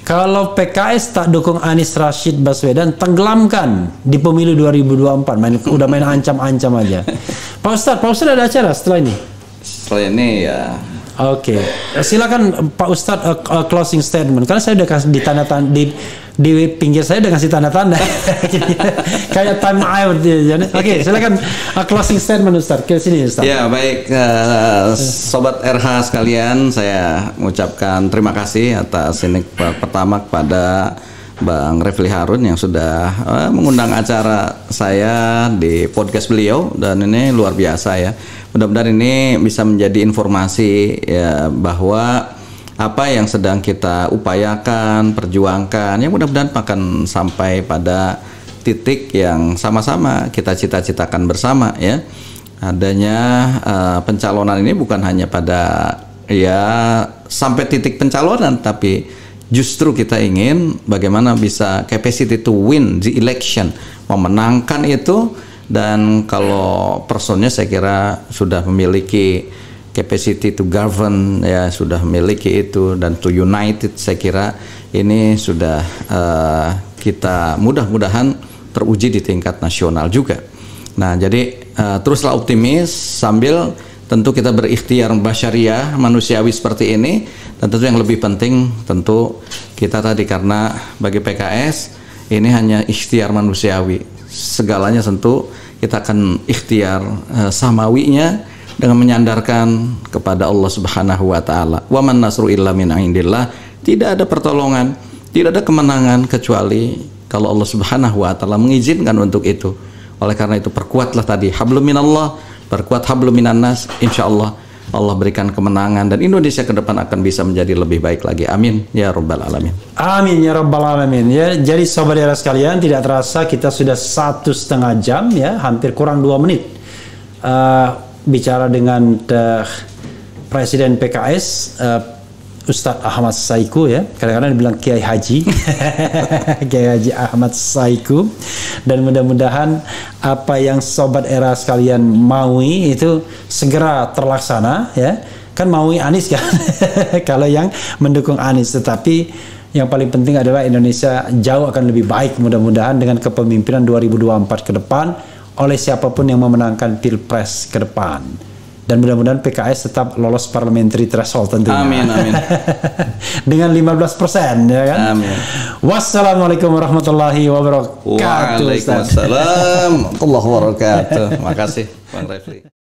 Kalau PKS tak dukung Anies Rashid Baswedan, tenggelamkan di pemilu 2024. Udah main ancam-ancam aja. Pak Ustadz ada acara setelah ini? Setelah ini ya. Oke, silakan Pak Ustadz closing statement. Karena saya udah kasih di pinggir saya udah kasih tanda-tanda, kayak time out. Oke, silakan closing statement Ustadz. Ke sini Ustadz. Ya baik, sobat RH sekalian, saya mengucapkan terima kasih atas ini pertama kepada Bang Refli Harun yang sudah mengundang acara saya di podcast beliau dan ini luar biasa ya. Mudah-mudahan ini bisa menjadi informasi ya bahwa apa yang sedang kita upayakan, perjuangkan, ya mudah-mudahan akan sampai pada titik yang sama-sama kita cita-citakan bersama ya. Adanya pencalonan ini bukan hanya pada ya sampai titik pencalonan, tapi justru kita ingin bagaimana bisa capacity to win the election, memenangkan itu. Dan kalau personnya saya kira sudah memiliki capacity to govern ya, sudah memiliki itu, dan to united, saya kira ini sudah kita mudah-mudahan teruji di tingkat nasional juga. Nah jadi teruslah optimis sambil tentu kita berikhtiar basyariah manusiawi seperti ini, dan tentu yang lebih penting tentu kita tadi, karena bagi PKS ini hanya ikhtiar manusiawi, segalanya tentu kita akan ikhtiar samawinya dengan menyandarkan kepada Allah Subhanahu wa taala. Wa man nasru illa min indillah. Tidak ada pertolongan, tidak ada kemenangan kecuali kalau Allah Subhanahu wa taala mengizinkan untuk itu. Oleh karena itu perkuatlah tadi hablum minallah, perkuat hablum minannas, insyaallah Allah berikan kemenangan dan Indonesia ke depan akan bisa menjadi lebih baik lagi. Amin ya rabbal alamin. Amin ya rabbal alamin. Ya, jadi sobat era sekalian, tidak terasa kita sudah 1,5 jam ya, hampir kurang 2 menit bicara dengan Presiden PKS Ustadz Ahmad Saiku ya, kadang-kadang dibilang Kiai Haji Kiai Haji Ahmad Saiku. Dan mudah-mudahan apa yang sobat era sekalian maui itu segera terlaksana ya. Kan maui Anies kan kalau yang mendukung Anies, tetapi yang paling penting adalah Indonesia jauh akan lebih baik mudah-mudahan dengan kepemimpinan 2024 ke depan oleh siapapun yang memenangkan Pilpres ke depan. Dan mudah-mudahan PKS tetap lolos parliamentary threshold tentunya. Amin, amin. Dengan 15% ya kan. Amin. Wassalamualaikum warahmatullahi wabarakatuh. Waalaikumsalam warahmatullahi wabarakatuh. Makasih Bang Refli.